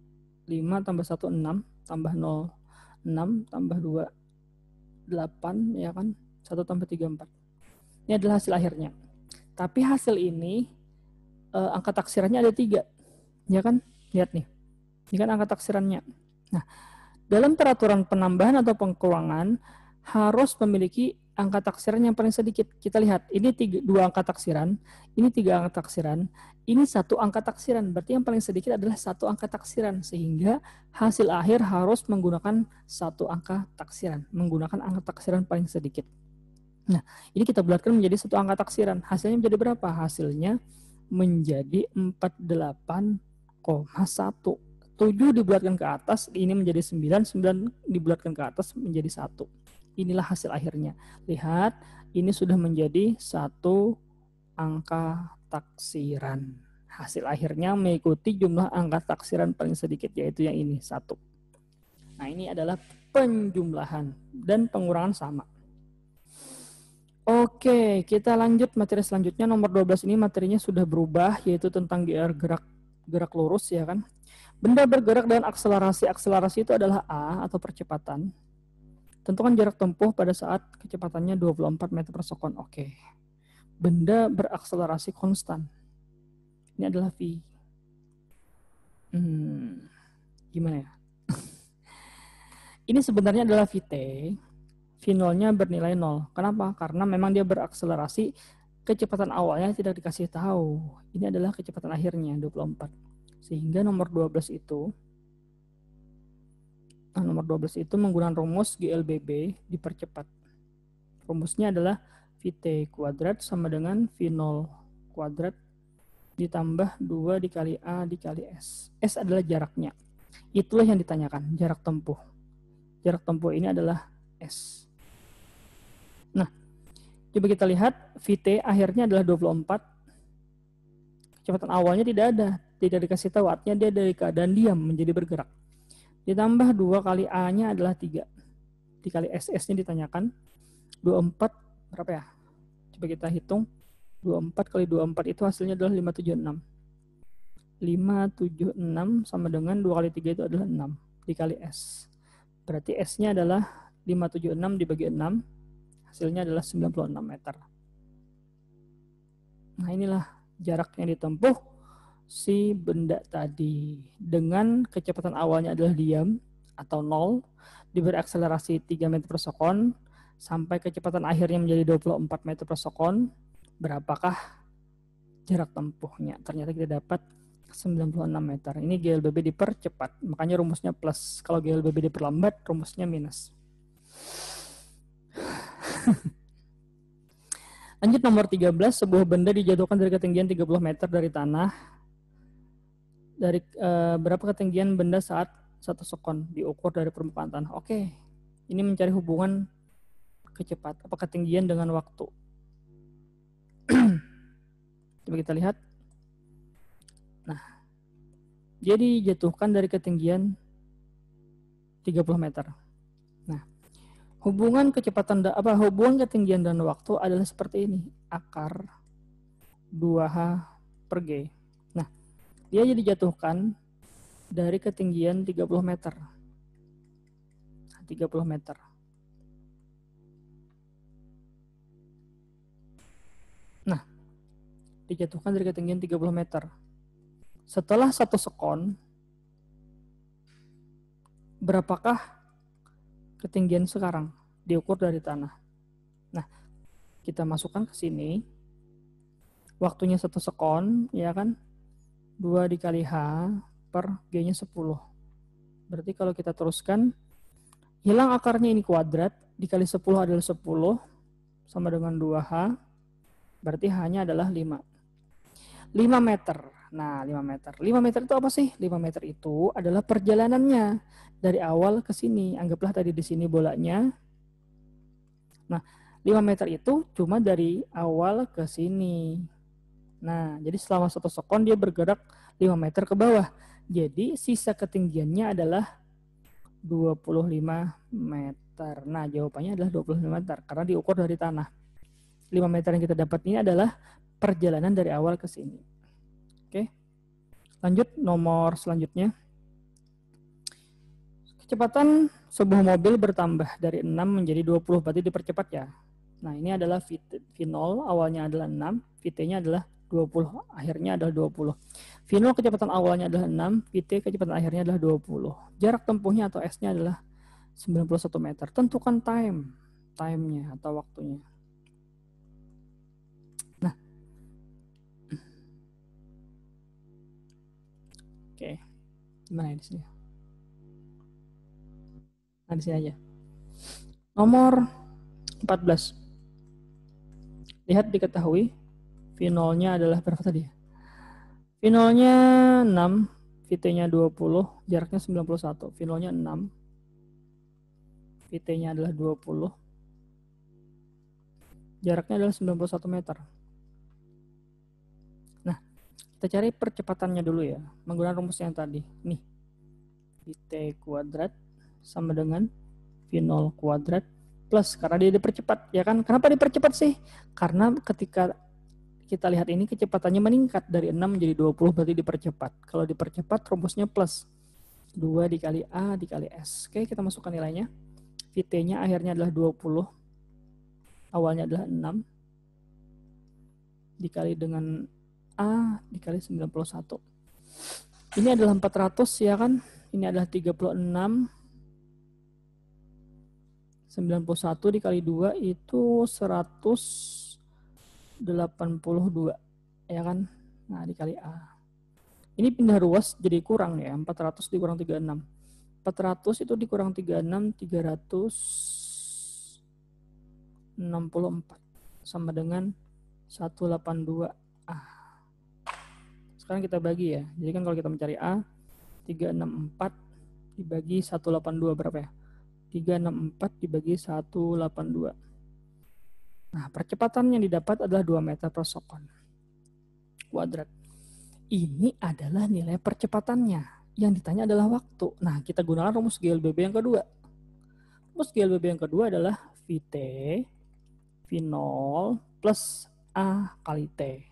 5 tambah 1, 6, tambah 0, 6, tambah 2, 8, ya kan? 1 tambah 3, 4. Ini adalah hasil akhirnya. Tapi hasil ini, angka taksirannya ada 3. Ya kan? Lihat nih. Ini kan angka taksirannya. Nah, dalam peraturan penambahan atau pengurangan harus memiliki angka taksiran yang paling sedikit. Kita lihat, ini 2 angka taksiran, ini 3 angka taksiran, ini 1 angka taksiran. Berarti yang paling sedikit adalah 1 angka taksiran, sehingga hasil akhir harus menggunakan 1 angka taksiran, menggunakan angka taksiran paling sedikit. Nah, ini kita bulatkan menjadi 1 angka taksiran. Hasilnya menjadi berapa? Hasilnya menjadi 48,1. 7 dibulatkan ke atas, ini menjadi 9, 9 dibulatkan ke atas menjadi 1. Inilah hasil akhirnya. Lihat, ini sudah menjadi 1 angka taksiran. Hasil akhirnya mengikuti jumlah angka taksiran paling sedikit, yaitu yang ini, 1. Nah, ini adalah penjumlahan dan pengurangan sama. Oke, kita lanjut materi selanjutnya. Nomor 12 ini materinya sudah berubah, yaitu tentang GR gerak lurus, ya kan. Benda bergerak dengan akselerasi. Akselerasi itu adalah A atau percepatan. Tentukan jarak tempuh pada saat kecepatannya 24 meter per sekon. Oke. Benda berakselerasi konstan. Ini adalah V. Gimana ya? Ini sebenarnya adalah VT. V0-nya bernilai 0. Kenapa? Karena memang dia berakselerasi. Kecepatan awalnya tidak dikasih tahu. Ini adalah kecepatan akhirnya 24. Sehingga nomor 12 itu menggunakan rumus GLBB dipercepat. Rumusnya adalah VT kuadrat sama dengan V0 kuadrat ditambah 2 dikali A dikali S. S adalah jaraknya. Itulah yang ditanyakan, jarak tempuh. Jarak tempuh ini adalah S. Nah, coba kita lihat VT akhirnya adalah 24. Kecepatan awalnya tidak ada, tidak dikasih tahu, artinya dia dari keadaan diam menjadi bergerak. Ditambah 2 kali A-nya adalah 3. Dikali SS-nya ditanyakan. 24 berapa ya? Coba kita hitung. 24 kali 24 itu hasilnya adalah 576. 576 sama dengan 2 kali 3 itu adalah 6 dikali S. Berarti S-nya adalah 576 dibagi 6. Hasilnya adalah 96 meter. Nah, inilah jarak yang ditempuh si benda tadi. Dengan kecepatan awalnya adalah diam atau 0, diberi akselerasi 3 meter per sekon, sampai kecepatan akhirnya menjadi 24 meter per sekon. Berapakah jarak tempuhnya? Ternyata kita dapat 96 meter. Ini GLBB dipercepat, makanya rumusnya plus. Kalau GLBB diperlambat, rumusnya minus. Lanjut nomor 13, sebuah benda dijatuhkan dari ketinggian 30 meter dari tanah. Dari berapa ketinggian benda saat 1 sekon diukur dari permukaan tanah. Oke, ini mencari hubungan kecepatan, apa ketinggian dengan waktu. Coba kita lihat. Nah, dia dijatuhkan dari ketinggian 30 meter. Nah, hubungan kecepatan hubungan ketinggian dan waktu adalah seperti ini. Akar 2H per G. Nah, dia dijatuhkan dari ketinggian 30 meter. 30 meter. Nah, dijatuhkan dari ketinggian 30 meter. Setelah 1 sekon, berapakah ketinggian sekarang diukur dari tanah? Nah, kita masukkan ke sini. Waktunya 1 sekon, ya kan? 2 dikali H per G-nya 10. Berarti kalau kita teruskan, hilang akarnya ini kuadrat, dikali 10 adalah 10, sama dengan 2H, berarti H-nya adalah 5. 5 meter. Nah, 5 meter. 5 meter itu apa sih? 5 meter itu adalah perjalanannya dari awal ke sini. Anggaplah tadi di sini bolanya. Nah, 5 meter itu cuma dari awal ke sini. Nah, jadi selama 1 sekon dia bergerak 5 meter ke bawah. Jadi sisa ketinggiannya adalah 25 meter. Nah, jawabannya adalah 25 meter karena diukur dari tanah. 5 meter yang kita dapat ini adalah perjalanan dari awal ke sini. Oke. Lanjut nomor selanjutnya. Kecepatan sebuah mobil bertambah dari 6 menjadi 20, berarti dipercepat ya. Nah, ini adalah V0, awalnya adalah 6, VT-nya adalah 20, akhirnya adalah 20. V0 kecepatan awalnya adalah 6, VT kecepatan akhirnya adalah 20. Jarak tempuhnya atau S-nya adalah 91 meter. Tentukan time-nya atau waktunya. Nah. Oke. Gimana ya di sini? Nah, di sini aja. Nomor 14. Lihat diketahui V0-nya adalah berapa tadi? V0-nya 6, VT-nya 20, jaraknya 91. V0-nya 6, VT-nya adalah 20. Jaraknya adalah 91 meter. Nah, kita cari percepatannya dulu ya, menggunakan rumus yang tadi. Nih, VT kuadrat sama dengan V0 kuadrat plus, karena dia dipercepat, ya kan? Kenapa dipercepat sih? Karena ketika kita lihat ini kecepatannya meningkat dari 6 menjadi 20, berarti dipercepat. Kalau dipercepat rumusnya plus 2 dikali A dikali S. Oke, kita masukkan nilainya. VT-nya akhirnya adalah 20. Awalnya adalah 6. Dikali dengan A dikali 91. Ini adalah 400 ya kan? Ini adalah 36. 91 dikali 2 itu 182 ya kan? Nah, dikali A. Ini pindah ruas jadi kurang ya, 400 dikurang 36. 400 itu dikurang 36, 300 64 sama dengan 182 A. Sekarang kita bagi ya. Jadi kan kalau kita mencari A, 364 dibagi 182 berapa ya? 364 dibagi 182. Nah, percepatan yang didapat adalah 2 meter per second kuadrat. Ini adalah nilai percepatannya. Yang ditanya adalah waktu. Nah, kita gunakan rumus GLBB yang kedua. Rumus GLBB yang kedua adalah VT, V0 plus A kali T.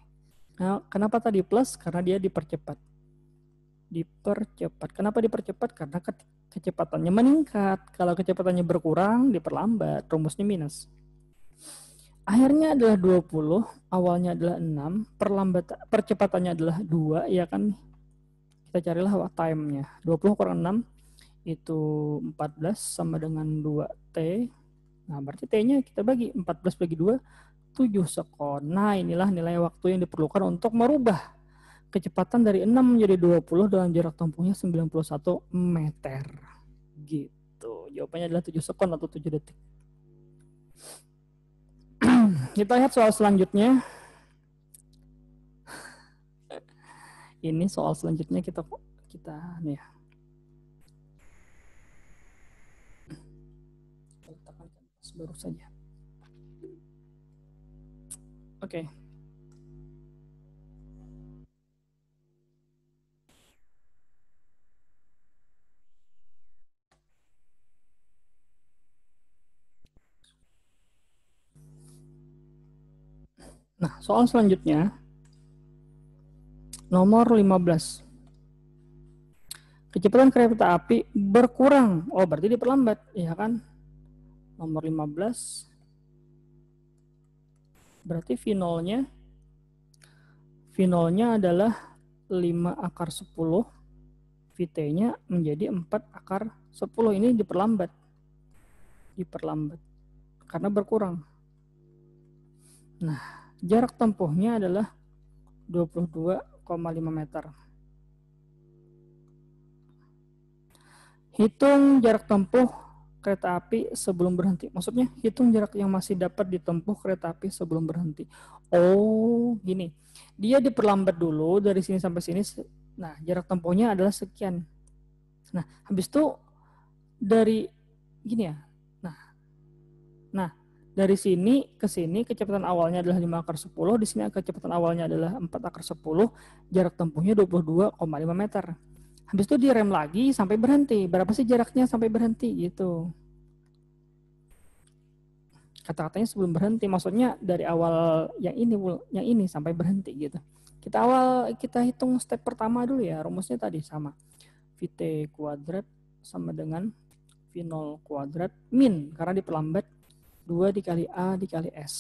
Nah, kenapa tadi plus? Karena dia dipercepat. Kenapa dipercepat? Karena kecepatannya meningkat. Kalau kecepatannya berkurang, diperlambat. Rumusnya minus. Akhirnya adalah 20, awalnya adalah 6, percepatannya adalah 2, ya kan? Kita carilah time-nya. 20 kurang 6 itu 14 sama dengan 2T. Nah, berarti T-nya kita bagi 14 bagi 2, 7 sekon. Nah, inilah nilai waktu yang diperlukan untuk merubah kecepatan dari 6 menjadi 20 dalam jarak tempuhnya 91 meter. Gitu. Jawabannya adalah 7 sekon atau 7 detik. Kita lihat soal selanjutnya. Ini soal selanjutnya kita nih ya. Letakkan kanvas baru saja. Oke. Nah, soal selanjutnya nomor 15. Kecepatan kereta api berkurang. Oh, berarti diperlambat, ya kan? Nomor 15. Berarti V0-nya adalah 5 akar 10. VT-nya menjadi 4 akar 10. Ini diperlambat. Karena berkurang. Nah, jarak tempuhnya adalah 22,5 meter. Hitung jarak tempuh kereta api sebelum berhenti. Maksudnya hitung jarak yang masih dapat ditempuh kereta api sebelum berhenti. Oh, gini. Dia diperlambat dulu dari sini sampai sini. Nah, jarak tempuhnya adalah sekian. Nah, habis itu dari gini ya. Nah, dari sini ke sini kecepatan awalnya adalah 5 akar 10, di sini kecepatan awalnya adalah 4 akar 10, jarak tempuhnya 22,5 meter. Habis itu direm lagi sampai berhenti. Berapa sih jaraknya sampai berhenti gitu. Kata-katanya sebelum berhenti, maksudnya dari awal yang ini sampai berhenti gitu. Kita hitung step pertama dulu ya, rumusnya tadi sama. VT kuadrat sama dengan V0 kuadrat min, karena diperlambat 2 dikali A dikali S.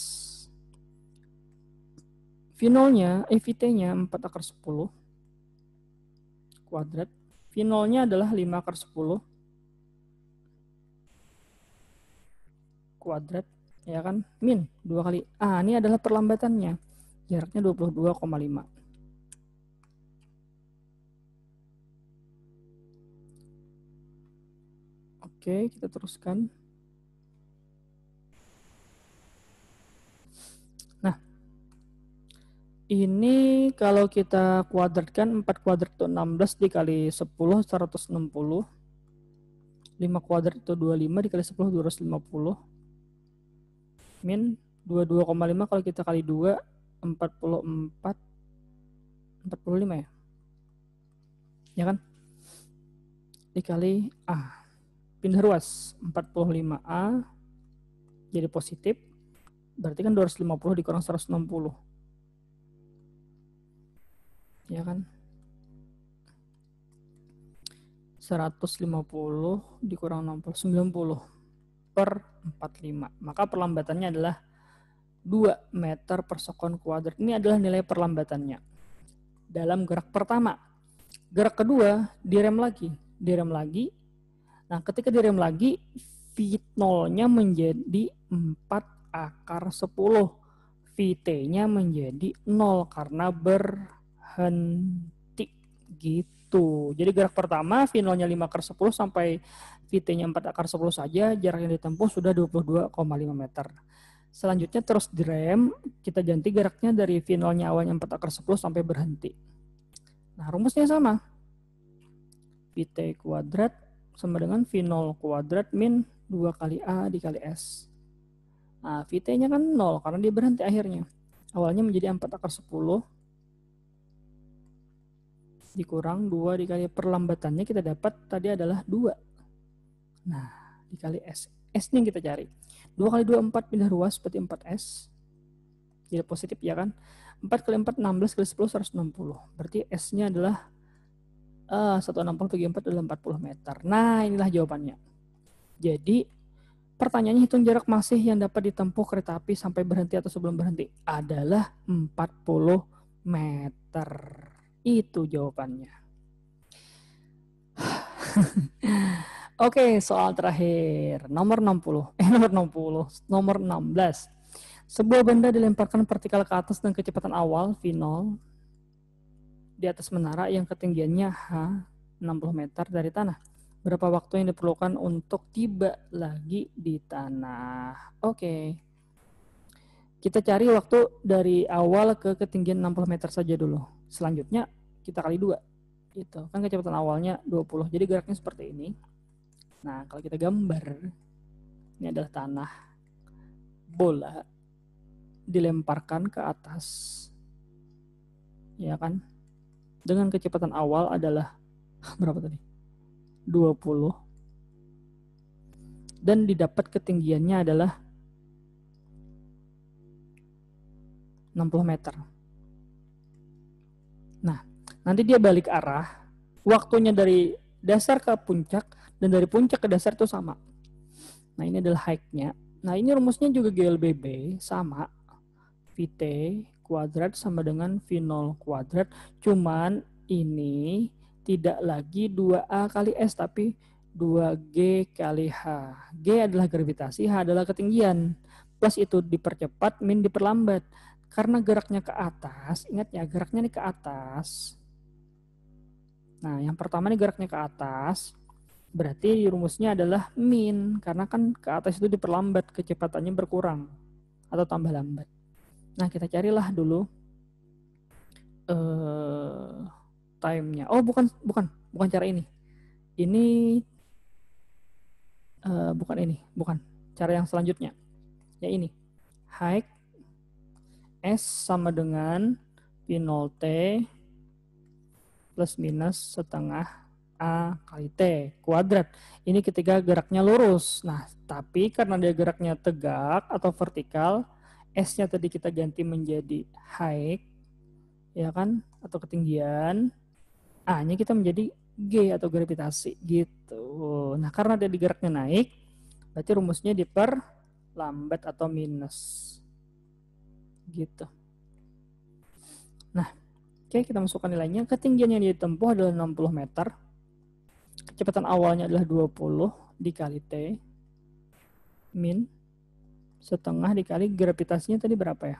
V0-nya, VT-nya 4 akar 10 kuadrat. V0-nya adalah 5 akar 10 kuadrat, ya kan? Min 2 kali A, ini adalah perlambatannya. Jaraknya 22,5. Oke, kita teruskan. Nah, ini kalau kita kuadratkan, 4 kuadrat itu 16 dikali 10, 160. 5 kuadrat itu 25 dikali 10, 250. Min 22,5 kalau kita kali 2, 45 ya? Ya kan? Dikali A. Pindah ruas, 45A jadi positif. Berarti kan 250 dikurang 160. Ya kan? 150 dikurang 60, 90 per 45. Maka perlambatannya adalah 2 meter per sekon kuadrat. Ini adalah nilai perlambatannya dalam gerak pertama. Gerak kedua direm lagi. Nah, ketika direm lagi, V0-nya menjadi 4 akar 10. VT-nya menjadi 0 karena berhenti. Gitu. Jadi gerak pertama, V0-nya 5 akar 10 sampai VT-nya 4 akar 10 saja, jarak yang ditempuh sudah 22,5 meter. Selanjutnya terus direm, kita ganti geraknya dari V0-nya awalnya 4 akar 10 sampai berhenti. Nah, rumusnya sama. Vt kuadrat sama dengan V0 kuadrat min 2 kali A dikali S. Nah, Vt-nya kan 0 karena dia berhenti akhirnya. Awalnya menjadi 4 akar 10 dikurang 2 dikali perlambatannya kita dapat tadi adalah 2. Nah, dikali S. S-nya yang kita cari. 2 kali 2, 4 pindah ruas berarti 4S. Jadi positif ya kan. 4 kali 4, 16 kali 10, 160. Berarti S-nya adalah 160 bagi 4 adalah 40 meter. Nah, inilah jawabannya. Jadi, pertanyaannya hitung jarak masih yang dapat ditempuh kereta api sampai berhenti atau sebelum berhenti adalah 40 meter. Itu jawabannya. Oke, soal terakhir. Nomor 16. Sebuah benda dilemparkan vertikal ke atas dengan kecepatan awal V0 di atas menara yang ketinggiannya H 60 meter dari tanah. Berapa waktu yang diperlukan untuk tiba lagi di tanah? Oke. Kita cari waktu dari awal ke ketinggian 60 meter saja dulu. Selanjutnya kita kali 2. Gitu. Kan kecepatan awalnya 20. Jadi geraknya seperti ini. Nah, kalau kita gambar, ini adalah tanah. Bola dilemparkan ke atas. Ya kan? Dengan kecepatan awal adalah berapa tadi? 20. Dan didapat ketinggiannya adalah 60 meter. Nah, nanti dia balik arah. Waktunya dari dasar ke puncak dan dari puncak ke dasar itu sama. Nah, ini adalah height-nya. Nah, ini rumusnya juga GLBB sama. Vt kuadrat sama dengan V0 kuadrat. Cuman ini tidak lagi 2A kali S, tapi 2G kali H. G adalah gravitasi, H adalah ketinggian. Plus itu dipercepat, min diperlambat. Karena geraknya ke atas, ingat ya, geraknya ini ke atas. Nah, yang pertama ini geraknya ke atas, berarti rumusnya adalah min, karena kan ke atas itu diperlambat, kecepatannya berkurang atau tambah lambat. Nah, kita carilah dulu time-nya. Oh, bukan cara ini. Ini bukan cara yang selanjutnya. Ya ini. Height S sama dengan V0T plus minus setengah A kali T kuadrat. Ini ketika geraknya lurus. Nah, tapi karena dia geraknya tegak atau vertikal, S-nya tadi kita ganti menjadi height, ya kan, atau ketinggian. A-nya kita menjadi G atau gravitasi gitu. Nah, karena dia geraknya naik, berarti rumusnya diperlambat atau minus. Gitu. Nah, oke, kita masukkan nilainya. Ketinggian yang ditempuh adalah 60 meter. Kecepatan awalnya adalah 20 dikali T min setengah dikali gravitasinya tadi berapa ya?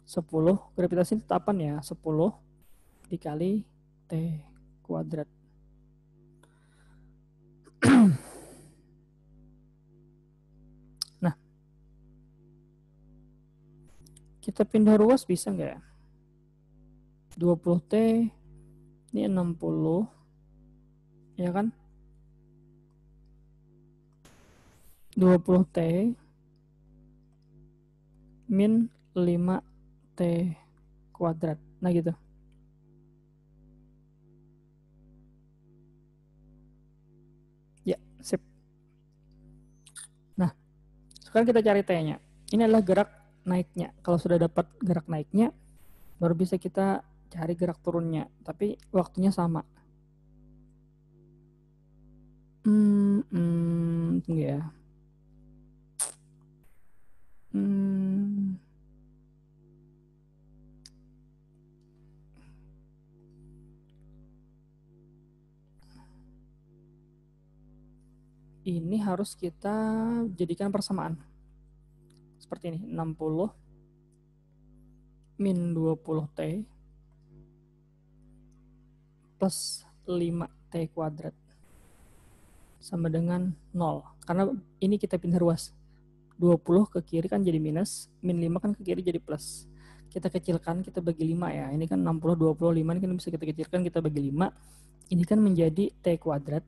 10. Gravitasi tetapan ya, 10 dikali T kuadrat. Nah, kita pindah ruas bisa nggak ya? 20T ini 60, ya kan? 20T min 5T kuadrat. Nah gitu. Ya, sip. Nah, sekarang kita cari T-nya. Ini adalah gerak naiknya. Kalau sudah dapat gerak naiknya, baru bisa kita cari gerak turunnya. Tapi waktunya sama. Tunggu ya. Ini harus kita jadikan persamaan. Seperti ini, 60 min 20T plus 5T kuadrat sama dengan 0. Karena ini kita pindah ruas. 20 ke kiri kan jadi minus, min 5 kan ke kiri jadi plus. Kita kecilkan, kita bagi 5 ya. Ini kan 60, 20, 5 ini kan bisa kita kecilkan, kita bagi 5. Ini kan menjadi T kuadrat.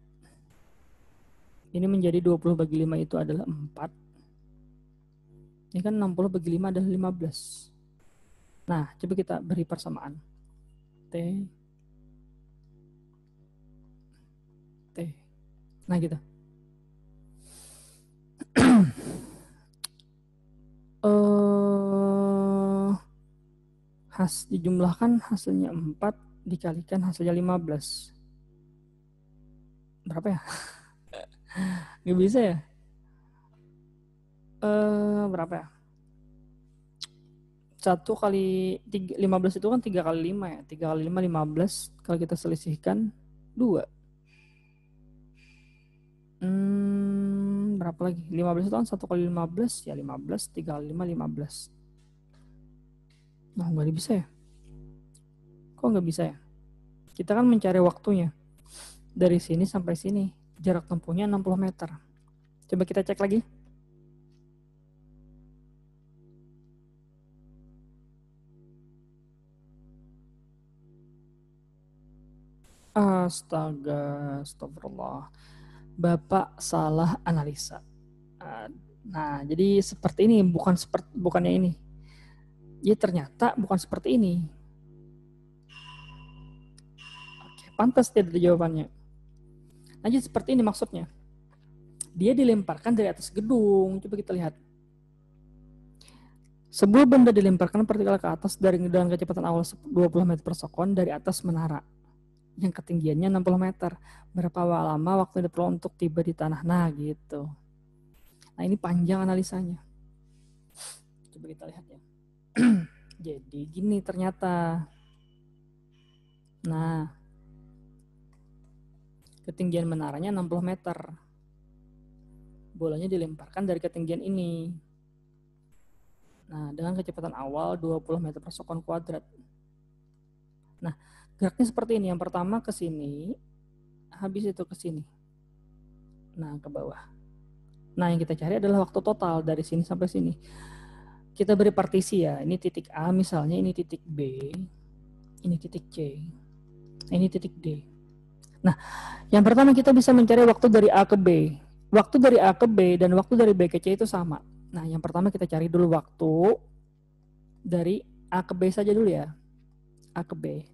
Ini menjadi 20 bagi 5 itu adalah 4. Ini kan 60 bagi 5 adalah 15. Nah, coba kita beri persamaan. T. Nah, gitu. Dijumlahkan hasilnya 4 dikalikan hasilnya 15. Berapa ya? Nggak bisa ya? Berapa ya? 1 kali 15 itu kan 3 kali 5 ya. 3 kali 5, 15. Kalau kita selisihkan 2. Berapa lagi? 15 itu kan 1 kali 15. Ya 15, 3 kali 5, 15. Nah, nggak bisa ya? Kok nggak bisa ya? Kita kan mencari waktunya. Dari sini sampai sini. Jarak tempuhnya 60 meter. Coba kita cek lagi. Astaga, astagfirullah. Bapak salah analisa. Nah, jadi seperti ini, bukannya ini. Ya ternyata bukan seperti ini. Oke, pantas tidak ada jawabannya. Nah, jadi seperti ini maksudnya. Dia dilemparkan dari atas gedung. Coba kita lihat. Sebuah benda dilemparkan vertikal ke atas dengan kecepatan awal 20 meter per sekon dari atas menara yang ketinggiannya 60 meter. Berapa lama waktu yang perlu untuk tiba di tanah? Nah, gitu. Nah, ini panjang analisanya. Coba kita lihat ya. Jadi gini ternyata. Nah, ketinggian menaranya 60 meter. Bolanya dilemparkan dari ketinggian ini. Nah, dengan kecepatan awal 20 meter per sekon kuadrat. Nah, geraknya seperti ini. Yang pertama ke sini, habis itu ke sini. Nah, ke bawah. Nah, yang kita cari adalah waktu total dari sini sampai sini. Kita beri partisi ya. Ini titik A misalnya, ini titik B, ini titik C, ini titik D. Nah, yang pertama kita bisa mencari waktu dari A ke B. Waktu dari A ke B dan waktu dari B ke C itu sama. Nah, yang pertama kita cari dulu waktu dari A ke B saja dulu ya. A ke B.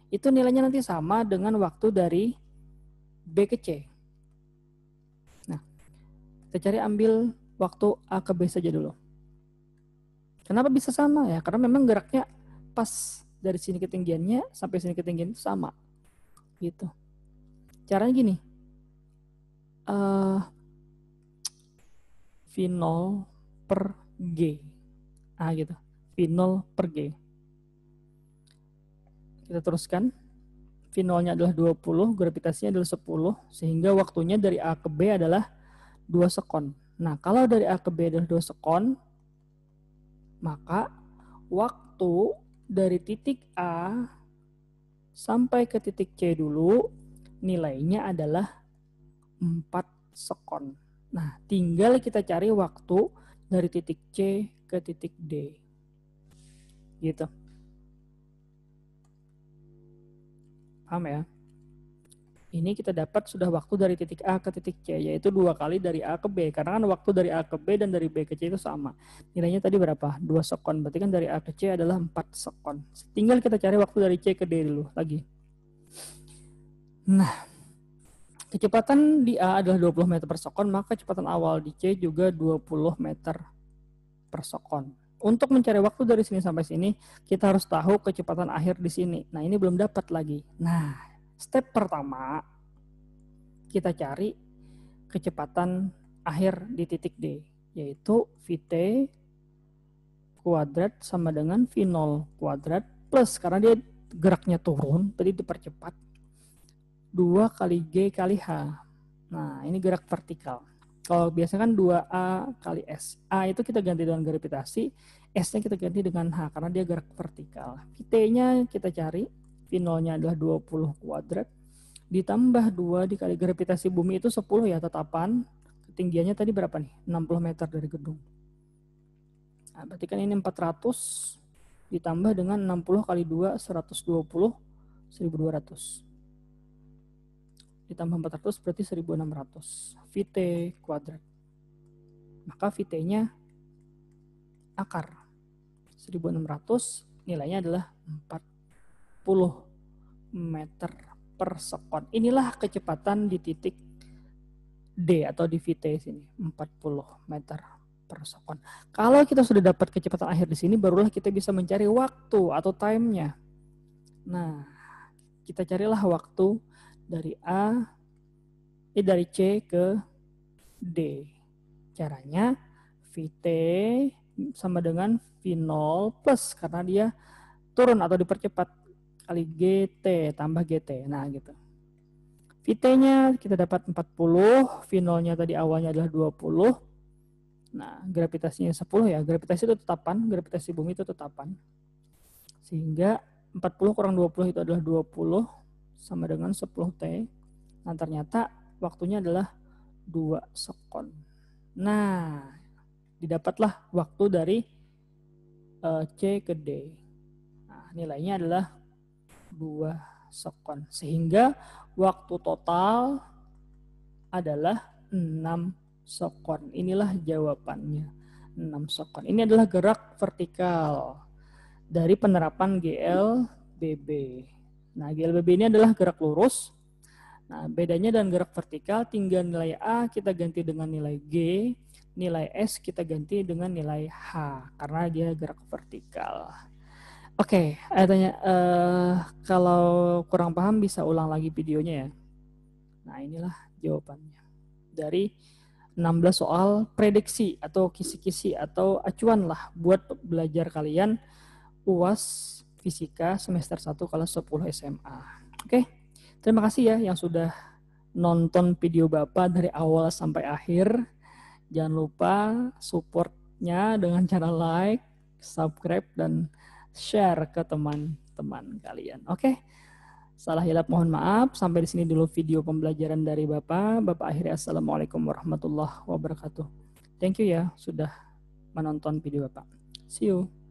Itu nilainya nanti sama dengan waktu dari B ke C. Nah, kita cari ambil waktu A ke B saja dulu. Kenapa bisa sama ya? Karena memang geraknya pas dari sini ketinggiannya sampai sini ketinggian itu sama. Gitu. Caranya gini. V0 per G. Gitu. V0 per G. Kita teruskan. V0-nya adalah 20, gravitasinya adalah 10, sehingga waktunya dari A ke B adalah 2 sekon. Nah, kalau dari A ke B adalah 2 sekon, maka waktu dari titik A sampai ke titik C dulu, nilainya adalah 4 sekon. Nah, tinggal kita cari waktu dari titik C ke titik D. Gitu. Paham ya? Ini kita dapat sudah waktu dari titik A ke titik C, yaitu 2 kali dari A ke B. Karena kan waktu dari A ke B dan dari B ke C itu sama. Nilainya tadi berapa? 2 sekon. Berarti kan dari A ke C adalah 4 sekon. Tinggal kita cari waktu dari C ke D dulu lagi. Nah, kecepatan di A adalah 20 meter per sekon, maka kecepatan awal di C juga 20 meter per sekon. Untuk mencari waktu dari sini sampai sini, kita harus tahu kecepatan akhir di sini. Nah, ini belum dapat lagi. Nah, step pertama, kita cari kecepatan akhir di titik D, yaitu Vt kuadrat sama dengan V0 kuadrat plus, karena dia geraknya turun, tadi dipercepat, 2 kali G kali H. Nah, ini gerak vertikal. Kalau biasanya kan 2A kali S. A itu kita ganti dengan gravitasi, S-nya kita ganti dengan H karena dia gerak vertikal. Vt-nya kita cari, V0-nya adalah 20 kuadrat, ditambah 2 dikali gravitasi bumi itu 10 ya, tetapan. ketinggiannya tadi berapa nih? 60 meter dari gedung. Nah, berarti kan ini 400 ditambah dengan 60 kali 2, 120, 1200. Ditambah 400 berarti 1600 VT kuadrat. Maka VT-nya akar 1600, nilainya adalah 40 meter per sekon. Inilah kecepatan di titik D atau di VT sini, 40 meter per sekon. Kalau kita sudah dapat kecepatan akhir di sini, barulah kita bisa mencari waktu atau time-nya. Nah, kita carilah waktu dari dari C ke D. Caranya VT sama dengan V0 plus karena dia turun atau dipercepat kali GT tambah GT. Nah, gitu. VT-nya kita dapat 40, V0-nya tadi awalnya adalah 20. Nah, gravitasinya 10 ya. Gravitasi itu tetapan, gravitasi bumi itu tetapan. Sehingga 40 kurang 20 itu adalah 20 sama dengan 10T. Nah, ternyata waktunya adalah 2 sekon. Nah, didapatlah waktu dari C ke D. Nah, nilainya adalah 2 sekon. Sehingga waktu total adalah 6 sekon. Inilah jawabannya. 6 sekon. Ini adalah gerak vertikal dari penerapan GLBB. Nah, GLBB ini adalah gerak lurus. Nah, bedanya dengan gerak vertikal, tinggal nilai A kita ganti dengan nilai G, nilai S kita ganti dengan nilai H, karena dia gerak vertikal. Oke, tanya, kalau kurang paham bisa ulang lagi videonya ya. Nah, inilah jawabannya. Dari 16 soal prediksi atau kisi-kisi atau acuan lah buat belajar kalian UAS Fisika semester 1 kelas 10 SMA. Oke, terima kasih ya yang sudah nonton video Bapak dari awal sampai akhir. Jangan lupa supportnya dengan cara like, subscribe, dan share ke teman-teman kalian. Oke, salah hilap mohon maaf. Sampai di sini dulu video pembelajaran dari Bapak. Bapak akhiri assalamualaikum warahmatullahi wabarakatuh. Thank you ya sudah menonton video Bapak. See you.